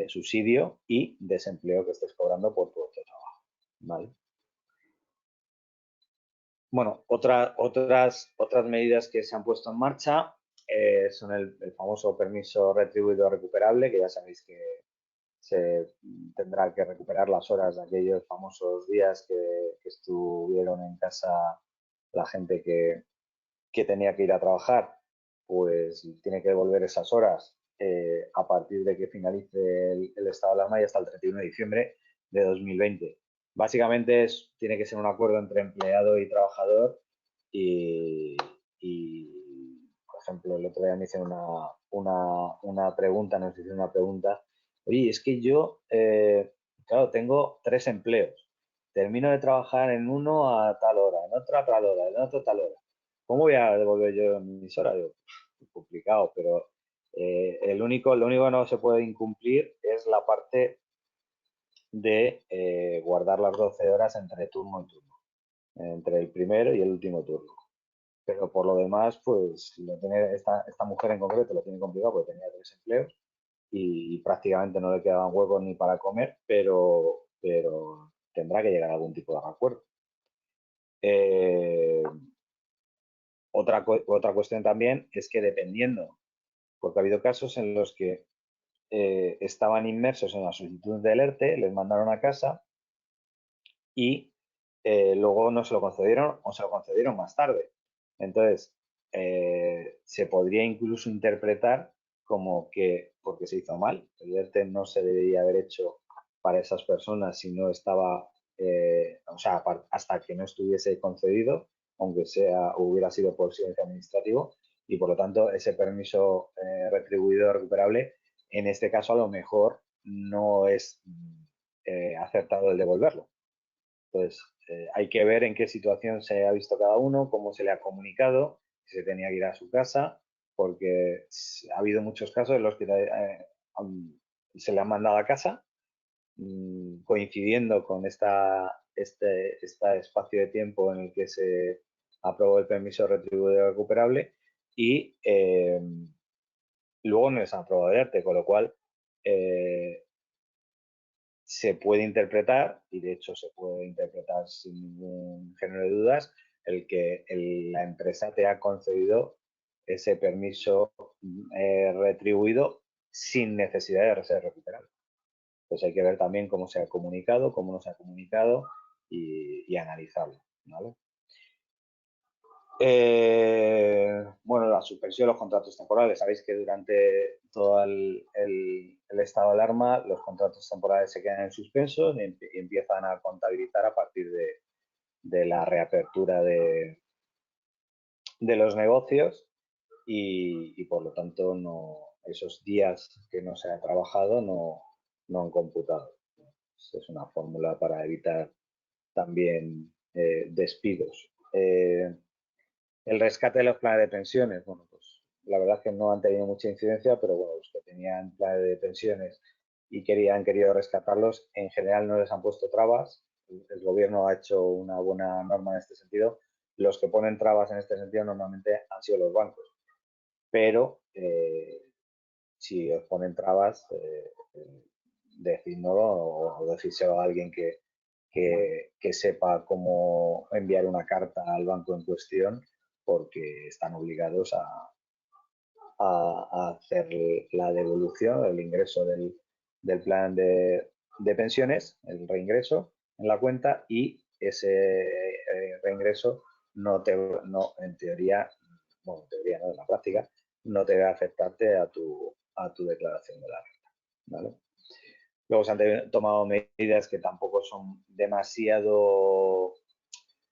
Speaker 2: subsidio y desempleo que estés cobrando por tu otro trabajo. ¿Vale? Bueno, otras medidas que se han puesto en marcha son el famoso permiso retribuido recuperable, que ya sabéis que se tendrá que recuperar las horas de aquellos famosos días que estuvieron en casa la gente que tenía que ir a trabajar, pues tiene que devolver esas horas a partir de que finalice el estado de alarma y hasta el 31 de diciembre de 2020. Básicamente tiene que ser un acuerdo entre empleado y trabajador y por ejemplo, el otro día me hicieron una pregunta, nos hicieron una pregunta. Oye, es que yo, claro, tengo 3 empleos. Termino de trabajar en uno a tal hora, en otro a tal hora, en otro a tal hora. ¿Cómo voy a devolver yo mis horas? Digo, complicado, pero lo único que no se puede incumplir es la parte de guardar las 12 horas entre turno y turno, entre el primero y el último turno. Pero por lo demás, pues esta mujer en concreto lo tiene complicado porque tenía 3 empleos y prácticamente no le quedaban huevos ni para comer, pero tendrá que llegar a algún tipo de acuerdo. Otra cuestión también es que dependiendo, porque ha habido casos en los que estaban inmersos en la solicitud del ERTE, les mandaron a casa y luego no se lo concedieron o se lo concedieron más tarde. Entonces, se podría incluso interpretar como que porque se hizo mal, el ERTE no se debería haber hecho para esas personas si no estaba, o sea, hasta que no estuviese concedido, aunque hubiera sido por silencio administrativo, y por lo tanto ese permiso retribuido recuperable, en este caso a lo mejor no es acertado el devolverlo. Entonces, hay que ver en qué situación se ha visto cada uno, cómo se le ha comunicado, si se tenía que ir a su casa, porque ha habido muchos casos en los que se le han mandado a casa, coincidiendo con este espacio de tiempo en el que se aprobó el permiso retribuido recuperable y luego no les han aprobado el ERTE, con lo cual se puede interpretar, y de hecho se puede interpretar sin ningún género de dudas, el que la empresa te ha concedido ese permiso retribuido sin necesidad de ser recuperado. Pues hay que ver también cómo se ha comunicado, cómo no se ha comunicado y analizarlo, ¿vale? Bueno, la suspensión de los contratos temporales. Sabéis que durante todo el estado de alarma los contratos temporales se quedan en suspenso y empiezan a contabilizar a partir de la reapertura de los negocios y por lo tanto esos días que no se ha trabajado no han computado. Es una fórmula para evitar también despidos. El rescate de los planes de pensiones, bueno, pues la verdad es que no han tenido mucha incidencia, pero bueno, los que tenían planes de pensiones y han querido rescatarlos, en general no les han puesto trabas. El gobierno ha hecho una buena norma en este sentido. Los que ponen trabas en este sentido normalmente han sido los bancos. Pero si os ponen trabas, decídnoslo o decírselo a alguien que sepa cómo enviar una carta al banco en cuestión, porque están obligados a hacer la devolución, el ingreso del plan de pensiones, el reingreso en la cuenta, y ese reingreso en teoría, bueno, en teoría no, en la práctica, no te va a afectarte a tu declaración de la renta, ¿vale? Luego se han tomado medidas que tampoco son demasiado,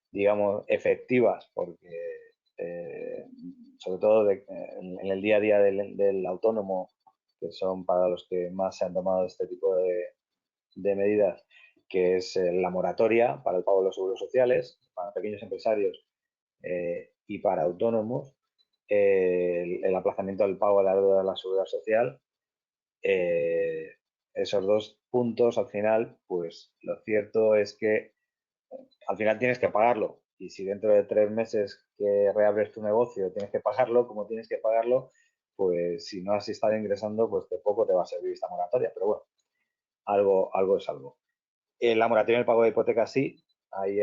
Speaker 2: digamos, efectivas, porque sobre todo en el día a día del autónomo, que son para los que más se han tomado este tipo de medidas, que es la moratoria para el pago de los seguros sociales, para pequeños empresarios y para autónomos, el aplazamiento del pago de la deuda de la seguridad social. Esos 2 puntos al final, pues lo cierto es que al final tienes que pagarlo, y si dentro de 3 meses que reabres tu negocio tienes que pagarlo, como tienes que pagarlo, pues si no has estado ingresando, pues de poco te va a servir esta moratoria, pero bueno, algo es algo. La moratoria en el pago de hipoteca sí, ahí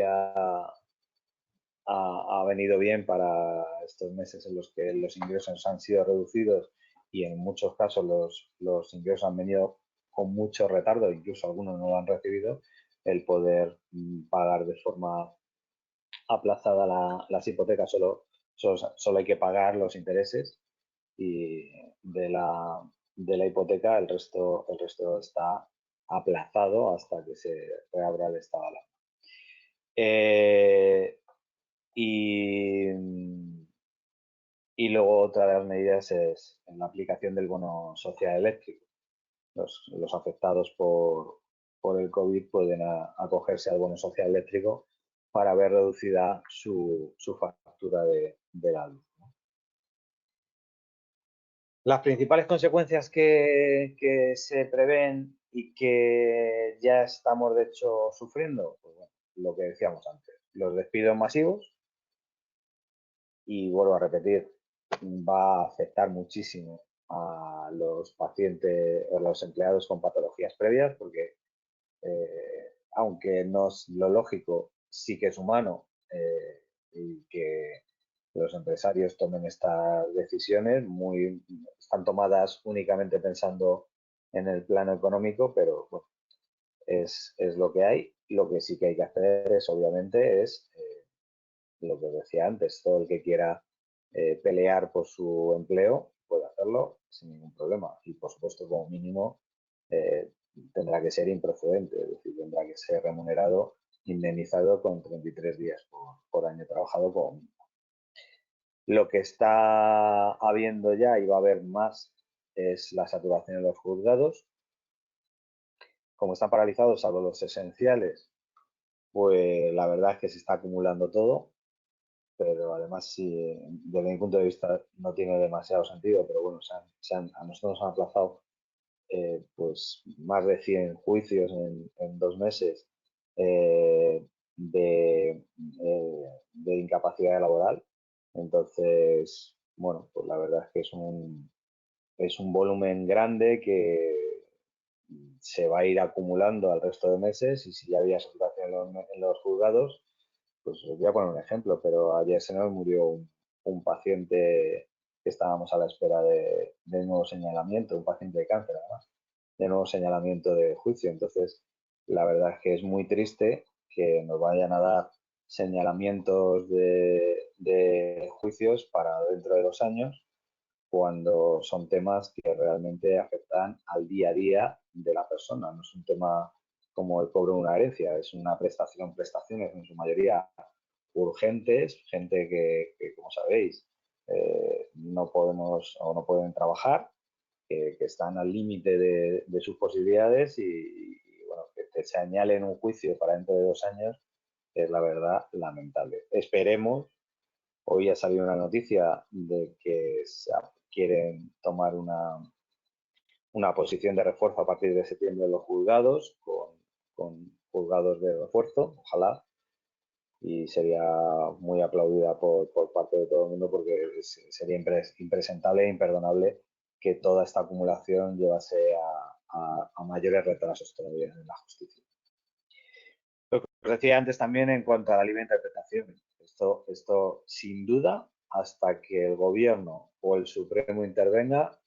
Speaker 2: ha venido bien para estos meses en los que los ingresos han sido reducidos y en muchos casos los ingresos han venido con mucho retardo, incluso algunos no lo han recibido, el poder pagar de forma aplazada las hipotecas, solo hay que pagar los intereses y de la hipoteca el resto está aplazado hasta que se reabra el estado de alarma. Y, y luego otra de las medidas es en la aplicación del bono social eléctrico. Los afectados por el COVID pueden acogerse al bono social eléctrico para ver reducida su factura de la luz, ¿no? Las principales consecuencias que se prevén y que ya estamos de hecho sufriendo, pues bueno, lo que decíamos antes, los despidos masivos, y vuelvo a repetir, va a afectar muchísimo a los pacientes o los empleados con patologías previas, porque aunque no es lo lógico, sí que es humano y que los empresarios tomen estas decisiones, están tomadas únicamente pensando en el plano económico, pero bueno, es lo que hay. Lo que sí que hay que hacer es, obviamente, es lo que decía antes, todo el que quiera pelear por su empleo puede hacerlo sin ningún problema y, por supuesto, como mínimo eh, tendrá que ser improcedente, es decir, tendrá que ser remunerado, indemnizado con 33 días por año trabajado como mínimo. Lo que está habiendo ya y va a haber más es la saturación de los juzgados. Como están paralizados, salvo los esenciales, pues la verdad es que se está acumulando todo, pero además, sí, desde mi punto de vista no tiene demasiado sentido, pero bueno, a nosotros nos han aplazado pues más de 100 juicios en 2 meses eh, de, de incapacidad laboral. Entonces, bueno, pues la verdad es que es un volumen grande que se va a ir acumulando al resto de meses, y si ya había saturación en los juzgados, pues os voy a poner un ejemplo, pero ayer se nos murió un paciente que estábamos a la espera de nuevo señalamiento, un paciente de cáncer además, de nuevo señalamiento de juicio. Entonces, la verdad es que es muy triste que nos vayan a dar señalamientos de juicios para dentro de 2 años, cuando son temas que realmente afectan al día a día de la persona. No es un tema como el cobro de una herencia, es una prestaciones en su mayoría urgentes, gente que como sabéis, no podemos o no pueden trabajar, que están al límite de sus posibilidades y, bueno, que te señalen un juicio para dentro de 2 años es, la verdad, lamentable. Esperemos. Hoy ha salido una noticia de que quieren tomar una posición de refuerzo a partir de septiembre en los juzgados, con juzgados de refuerzo, ojalá, y sería muy aplaudida por parte de todo el mundo, porque sería impresentable e imperdonable que toda esta acumulación llevase a mayores retrasos todavía en la justicia. Lo que os decía antes también en cuanto a la libre interpretación, esto sin duda, hasta que el gobierno o el Supremo intervenga,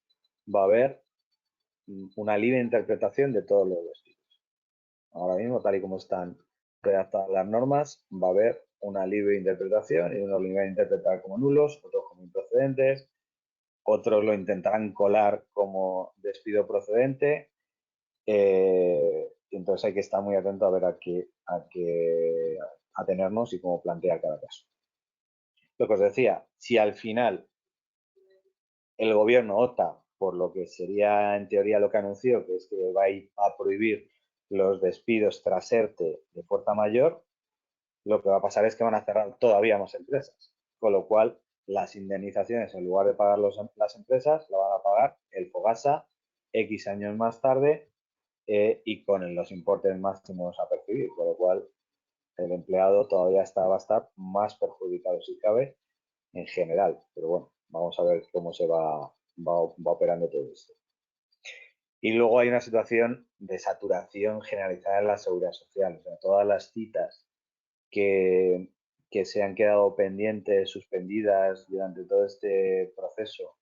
Speaker 2: va a haber una libre interpretación de todos los despidos. Ahora mismo, tal y como están redactadas las normas, va a haber una libre interpretación y unos lo van a interpretar como nulos, otros como improcedentes, otros lo intentarán colar como despido procedente. Entonces hay que estar muy atento a ver a qué atenernos y cómo plantear cada caso. Lo que os decía, si al final el gobierno opta por lo que sería en teoría lo que anunció, que es que va a ir a prohibir los despidos tras ERTE de fuerza mayor, lo que va a pasar es que van a cerrar todavía más empresas, con lo cual las indemnizaciones, en lugar de pagar las empresas, la van a pagar el Fogasa X años más tarde y con los importes máximos a percibir, con lo cual el empleado todavía va a estar más perjudicado si cabe en general. Pero bueno, vamos a ver cómo se va operando todo esto. Y luego hay una situación de saturación generalizada en la seguridad social. O sea, todas las citas que que se han quedado pendientes, suspendidas durante todo este proceso,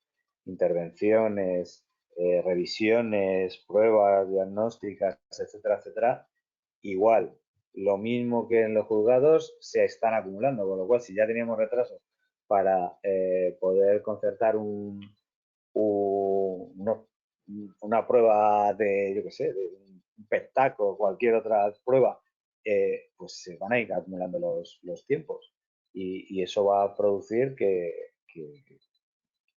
Speaker 2: intervenciones, revisiones, pruebas diagnósticas, etcétera, etcétera, igual, lo mismo que en los juzgados, se están acumulando, con lo cual, si ya teníamos retrasos para poder concertar una prueba de, yo qué sé, de un pectaco o cualquier otra prueba, pues se van a ir acumulando los tiempos. Y eso va a producir que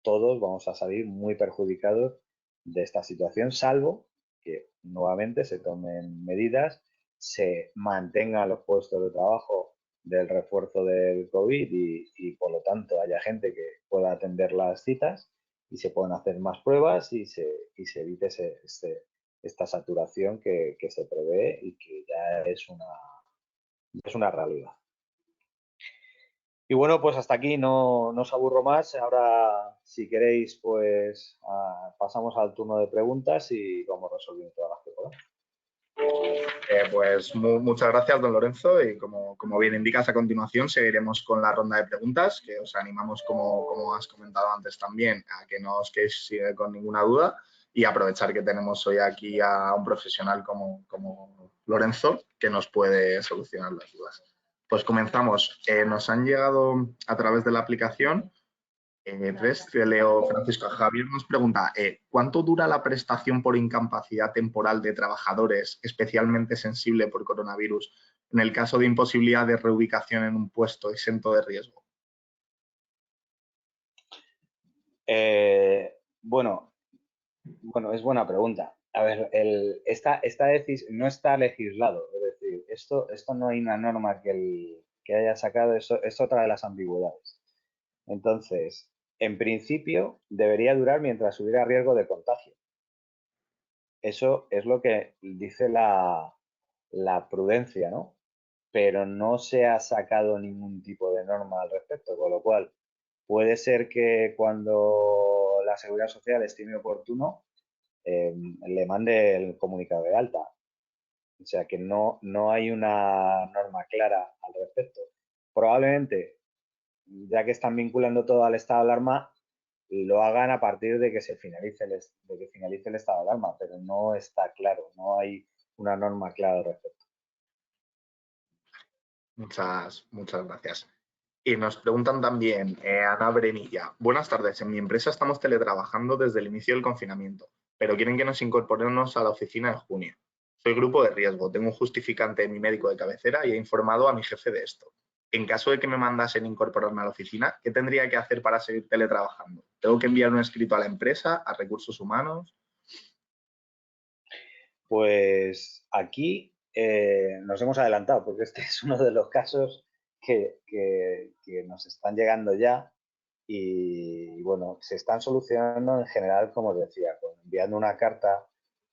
Speaker 2: todos vamos a salir muy perjudicados de esta situación, salvo que nuevamente se tomen medidas, se mantengan los puestos de trabajo del refuerzo del COVID y por lo tanto haya gente que pueda atender las citas y se puedan hacer más pruebas y se evite esta saturación que se prevé y que ya es una realidad. Y bueno, pues hasta aquí, no os aburro más. Ahora, si queréis, pues pasamos al turno de preguntas y vamos resolviendo todas las que podamos.
Speaker 1: Pues muchas gracias, don Lorenzo, y como bien indicas, a continuación seguiremos con la ronda de preguntas, que os animamos, como has comentado antes también, a que no os quedéis con ninguna duda y aprovechar que tenemos hoy aquí a un profesional como Lorenzo, que nos puede solucionar las dudas. Pues comenzamos. Nos han llegado a través de la aplicación Leo Francisco Javier nos pregunta, ¿cuánto dura la prestación por incapacidad temporal de trabajadores especialmente sensible por coronavirus en el caso de imposibilidad de reubicación en un puesto exento de riesgo?
Speaker 2: Bueno, es buena pregunta. A ver, esta no está legislado, es decir, esto no hay una norma que haya sacado, eso es otra de las ambigüedades. Entonces, en principio, debería durar mientras hubiera riesgo de contagio. Eso es lo que dice la prudencia, ¿no? Pero no se ha sacado ningún tipo de norma al respecto, con lo cual puede ser que cuando la Seguridad Social estime oportuno, le mande el comunicado de alta. O sea que no hay una norma clara al respecto. Probablemente, ya que están vinculando todo al estado de alarma, lo hagan a partir de que finalice el estado de alarma, pero no está claro, no hay una norma clara al respecto.
Speaker 1: Muchas gracias. Y nos preguntan también, Ana Brenilla, buenas tardes, en mi empresa estamos teletrabajando desde el inicio del confinamiento, pero quieren que nos incorporemos a la oficina en junio. Soy grupo de riesgo, tengo un justificante de mi médico de cabecera y he informado a mi jefe de esto. En caso de que me mandasen incorporarme a la oficina, ¿qué tendría que hacer para seguir teletrabajando? ¿Tengo que enviar un escrito a la empresa, a recursos humanos?
Speaker 2: Pues aquí nos hemos adelantado, porque este es uno de los casos que nos están llegando ya y, bueno, se están solucionando en general, como os decía, enviando una carta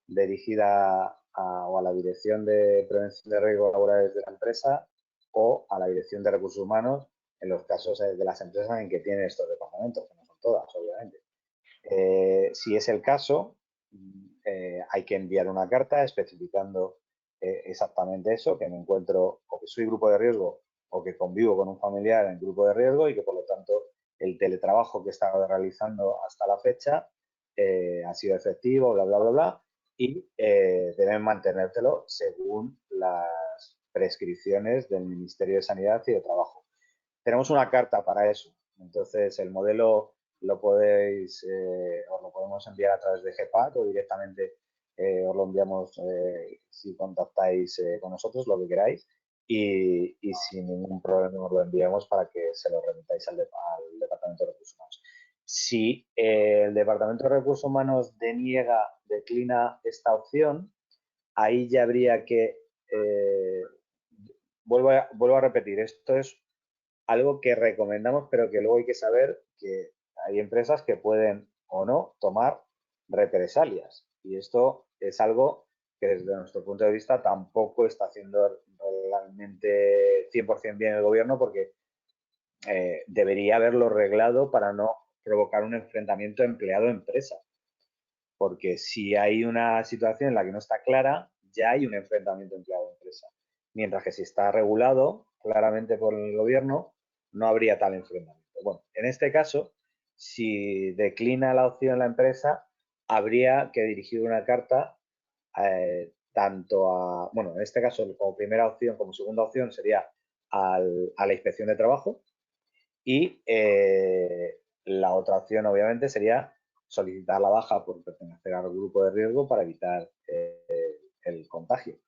Speaker 2: dirigida o a la Dirección de Prevención de Riesgos Laborales de la empresa o a la Dirección de Recursos Humanos en los casos de las empresas en que tienen estos departamentos, que no son todas, obviamente. Si es el caso, hay que enviar una carta especificando exactamente eso, que me encuentro o que soy grupo de riesgo o que convivo con un familiar en grupo de riesgo y que por lo tanto el teletrabajo que he estado realizando hasta la fecha ha sido efectivo, bla, bla, bla, bla, y deben mantenértelo según las prescripciones del Ministerio de Sanidad y de Trabajo. Tenemos una carta para eso. Entonces, el modelo os lo podemos enviar a través de GPAC o directamente os lo enviamos si contactáis con nosotros, lo que queráis, y sin ningún problema os lo enviamos para que se lo remitáis al Departamento de Recursos Humanos. Si el Departamento de Recursos Humanos declina esta opción, ahí ya habría que, vuelvo a repetir, esto es algo que recomendamos, pero que luego hay que saber que hay empresas que pueden o no tomar represalias. Y esto es algo que desde nuestro punto de vista tampoco está haciendo realmente 100% bien el gobierno, porque debería haberlo reglado para no provocar un enfrentamiento empleado-empresa. Porque si hay una situación en la que no está clara, ya hay un enfrentamiento empleado-empresa. Mientras que si está regulado, claramente por el gobierno, no habría tal enfrentamiento. Bueno, en este caso, si declina la opción la empresa, habría que dirigir una carta tanto a, bueno, en este caso como primera opción, como segunda opción sería a la inspección de trabajo y la otra opción obviamente sería solicitar la baja por pertenecer al grupo de riesgo para evitar el contagio.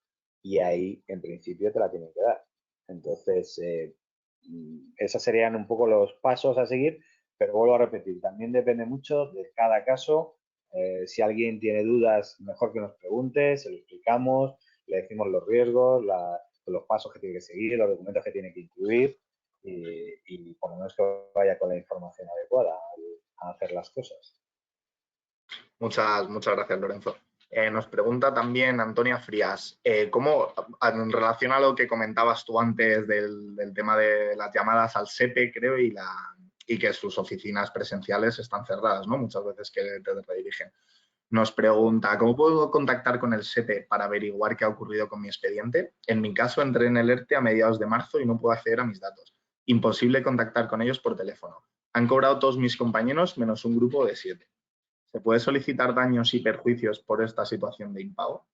Speaker 2: Y ahí en principio te la tienen que dar. Entonces, esos serían un poco los pasos a seguir, pero vuelvo a repetir, también depende mucho de cada caso. Si alguien tiene dudas, mejor que nos pregunte, se lo explicamos, le decimos los riesgos, los pasos que tiene que seguir, los documentos que tiene que incluir y por lo menos que vaya con la información adecuada a hacer las cosas.
Speaker 1: Muchas gracias, Lorenzo. Nos pregunta también Antonia Frías, ¿cómo, en relación a lo que comentabas tú antes del tema de las llamadas al SEPE, creo, y que sus oficinas presenciales están cerradas, ¿no? Muchas veces que te redirigen. Nos pregunta, ¿cómo puedo contactar con el SEPE para averiguar qué ha ocurrido con mi expediente? En mi caso, entré en el ERTE a mediados de marzo y no puedo acceder a mis datos. Imposible contactar con ellos por teléfono. Han cobrado todos mis compañeros menos un grupo de 7. ¿Se puede solicitar daños y perjuicios por esta situación de impago?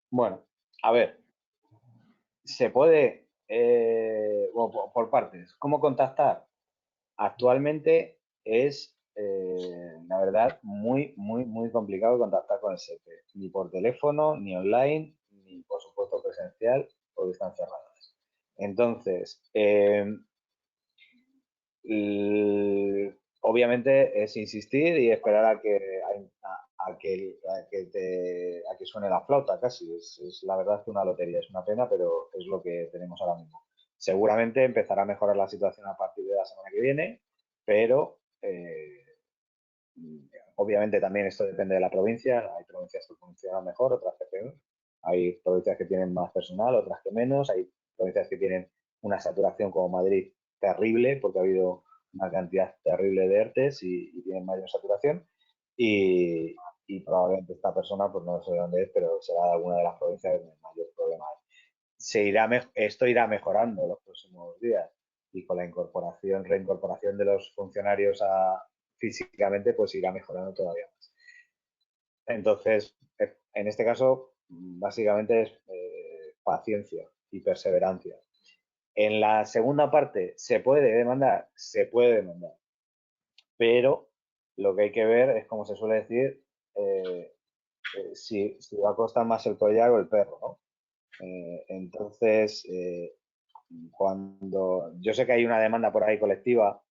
Speaker 2: Bueno, a ver, se puede, bueno, por partes. ¿Cómo contactar? Actualmente es, la verdad, muy complicado contactar con el SEPE, ni por teléfono, ni online, ni por supuesto presencial, porque están cerradas. Entonces, obviamente es insistir y esperar a que suene la flauta casi. Es la verdad que una lotería, es una pena, pero es lo que tenemos ahora mismo. Seguramente empezará a mejorar la situación a partir de la semana que viene, pero obviamente también esto depende de la provincia. Hay provincias que funcionan mejor, otras que peor. Hay provincias que tienen más personal, otras que menos. Hay provincias que tienen una saturación como Madrid terrible, porque ha habido una cantidad terrible de ERTES y tienen mayor saturación. Y probablemente esta persona, pues no sé dónde es, pero será de alguna de las provincias donde mayor problema hay. Esto irá mejorando en los próximos días y con la reincorporación de los funcionarios físicamente, pues irá mejorando todavía más. Entonces, en este caso, básicamente es paciencia y perseverancia. En la segunda parte, ¿se puede demandar? Se puede demandar. Pero lo que hay que ver es, como se suele decir, si va a costar más el collar o el perro, ¿no? Entonces, cuando yo sé que hay una demanda por ahí colectiva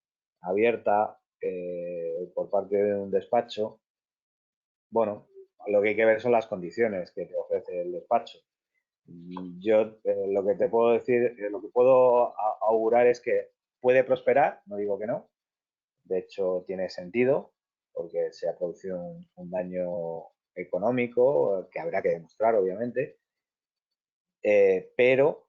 Speaker 2: abierta por parte de un despacho, bueno, lo que hay que ver son las condiciones que te ofrece el despacho. Yo lo que te puedo decir, lo que puedo augurar es que puede prosperar, no digo que no, de hecho tiene sentido porque se ha producido un daño económico que habrá que demostrar, obviamente, pero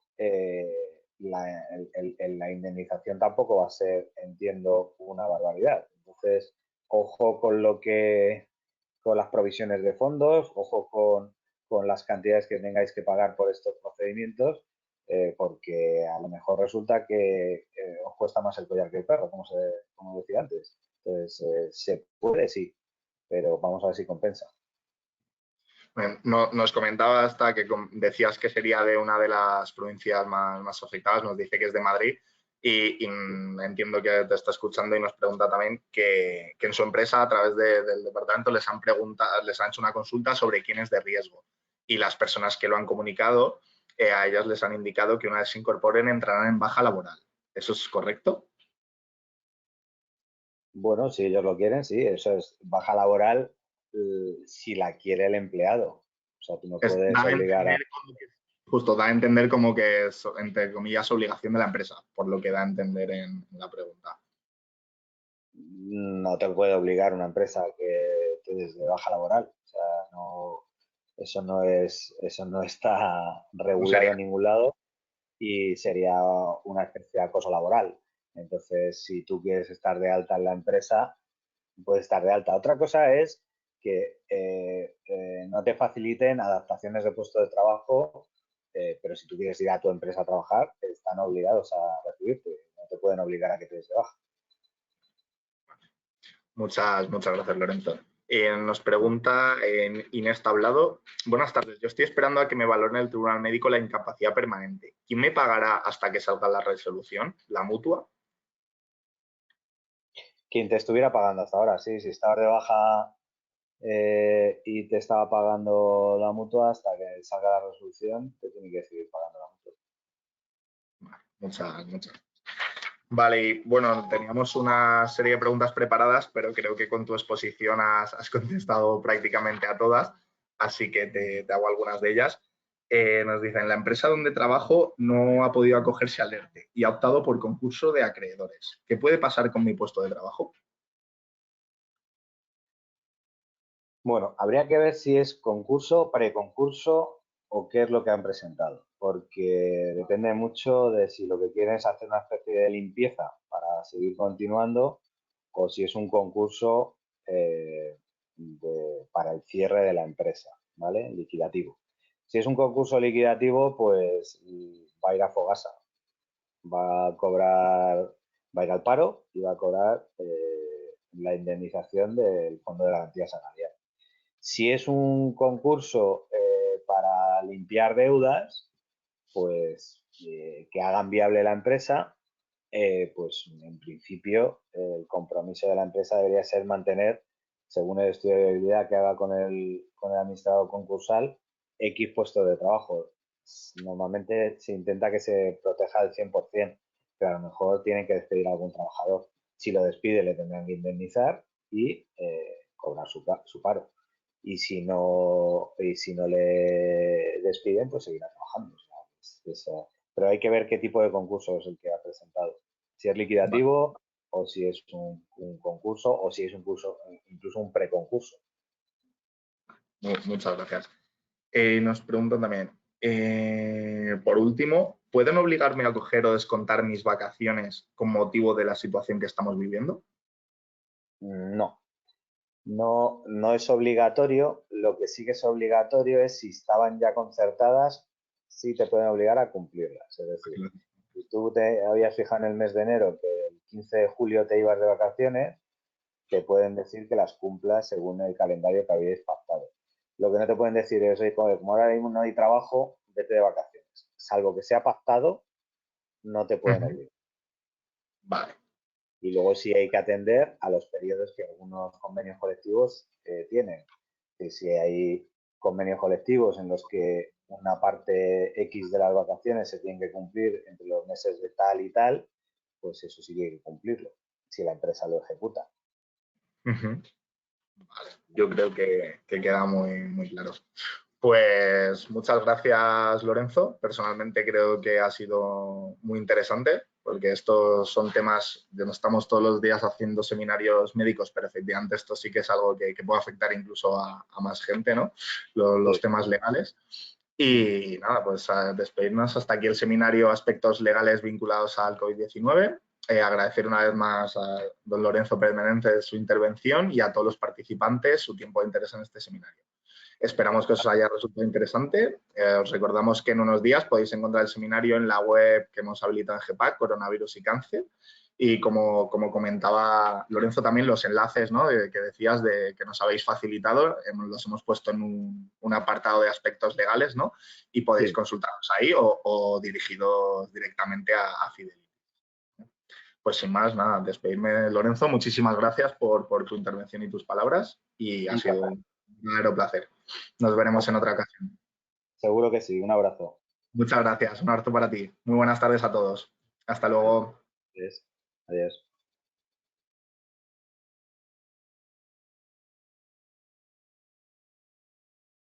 Speaker 2: la indemnización tampoco va a ser, entiendo, una barbaridad. Entonces, ojo con las provisiones de fondos, ojo con las cantidades que tengáis que pagar por estos procedimientos, porque a lo mejor resulta que os cuesta más el collar que el perro, como decía antes. Entonces, se puede, sí, pero vamos a ver si compensa.
Speaker 1: Nos comentaba hasta que decías que sería de una de las provincias más afectadas, nos dice que es de Madrid y entiendo que te está escuchando y nos pregunta también que en su empresa a través del departamento les han hecho una consulta sobre quién es de riesgo y las personas que lo han comunicado a ellas les han indicado que una vez se incorporen entrarán en baja laboral. ¿Eso es correcto?
Speaker 2: Bueno, si ellos lo quieren, sí, eso es baja laboral si la quiere el empleado. O sea, tú no
Speaker 1: Da
Speaker 2: puedes
Speaker 1: a
Speaker 2: obligar a...
Speaker 1: entender justo, da a entender como que es, entre comillas, obligación de la empresa, por lo que da a entender en la pregunta.
Speaker 2: No te puede obligar una empresa a que te des de baja laboral. O sea, no, eso no está
Speaker 1: No
Speaker 2: regulado
Speaker 1: sería.
Speaker 2: en ningún lado y sería una especie de acoso laboral. Entonces, si tú quieres estar de alta en la empresa, puedes estar de alta. Otra cosa es que no te faciliten adaptaciones de puesto de trabajo pero si tú quieres ir a tu empresa a trabajar, están obligados a recibirte, no te pueden obligar a que te des de baja.
Speaker 1: Muchas gracias, Lorenzo. Nos pregunta Inés Tablado. Buenas tardes. Yo estoy esperando a que me valoren el Tribunal Médico la incapacidad permanente. ¿Quién me pagará hasta que salga la resolución? ¿La mutua?
Speaker 2: Quien te estuviera pagando hasta ahora, sí. Si estabas de baja y te estaba pagando la mutua, hasta que salga la resolución, te tiene que seguir pagando la mutua.
Speaker 1: Muchas. Vale, y bueno, teníamos una serie de preguntas preparadas, pero creo que con tu exposición has contestado prácticamente a todas, así que te hago algunas de ellas. Nos dicen, la empresa donde trabajo no ha podido acogerse al ERTE y ha optado por concurso de acreedores. ¿Qué puede pasar con mi puesto de trabajo?
Speaker 2: Bueno, habría que ver si es concurso, preconcurso o qué es lo que han presentado, porque depende mucho de si lo que quieren es hacer una especie de limpieza para seguir continuando o si es un concurso para el cierre de la empresa, ¿vale? Liquidativo. Si es un concurso liquidativo, pues va a ir a Fogasa, va a cobrar, va a ir al paro y va a cobrar la indemnización del Fondo de Garantía Salarial. Si es un concurso para limpiar deudas, pues que hagan viable la empresa, pues en principio el compromiso de la empresa debería ser mantener, según el estudio de viabilidad que haga con el administrador concursal, X puestos de trabajo. Normalmente se intenta que se proteja al 100%, pero a lo mejor tienen que despedir a algún trabajador. Si lo despide, le tendrán que indemnizar y cobrar su paro. Y si no le despiden, pues seguirá trabajando. O sea, pero hay que ver qué tipo de concurso es el que ha presentado. Si es liquidativo o si es un concurso o si es un curso, incluso un preconcurso.
Speaker 1: Muchas gracias. Nos preguntan también, por último, ¿pueden obligarme a coger o descontar mis vacaciones con motivo de la situación que estamos viviendo?
Speaker 2: No, no es obligatorio. Lo que sí que es obligatorio es si estaban ya concertadas, sí te pueden obligar a cumplirlas. Es decir, si tú te habías fijado en el mes de enero que el 15 de julio te ibas de vacaciones, te pueden decir que las cumplas según el calendario que habéis pactado. Lo que no te pueden decir es, oye, como ahora mismo no hay trabajo, vete de vacaciones. Salvo que sea pactado, no te pueden obligar.
Speaker 1: Vale.
Speaker 2: Y luego sí hay que atender a los periodos que algunos convenios colectivos tienen. Y si hay convenios colectivos en los que una parte X de las vacaciones se tienen que cumplir entre los meses de tal y tal, pues eso sí que hay que cumplirlo, si la empresa lo ejecuta.
Speaker 1: Vale. Yo creo que queda muy claro. Pues muchas gracias, Lorenzo. Personalmente creo que ha sido muy interesante porque estos son temas, no estamos todos los días haciendo seminarios médicos, pero efectivamente esto sí que es algo que puede afectar incluso a más gente, ¿no? Los temas legales. Y nada, pues a despedirnos. Hasta aquí el seminario Aspectos Legales vinculados al COVID-19. Agradecer una vez más a don Lorenzo Pérez Menéndez su intervención y a todos los participantes su tiempo de interés en este seminario. Esperamos que os haya resultado interesante. Os recordamos que en unos días podéis encontrar el seminario en la web que hemos habilitado en GEPAC, Coronavirus y Cáncer. Y como comentaba Lorenzo, también los enlaces, ¿no?, que decías que nos habéis facilitado, los hemos puesto en un apartado de aspectos legales, ¿no? Y podéis consultarlos ahí o dirigidos directamente a Fidelity. Pues sin más, nada, despedirme, Lorenzo. Muchísimas gracias por tu intervención y tus palabras y ha sido un verdadero placer. Nos veremos en otra ocasión.
Speaker 2: Seguro que sí. Un abrazo.
Speaker 1: Muchas gracias. Un abrazo para ti. Muy buenas tardes a todos. Hasta luego.
Speaker 2: Adiós. Adiós.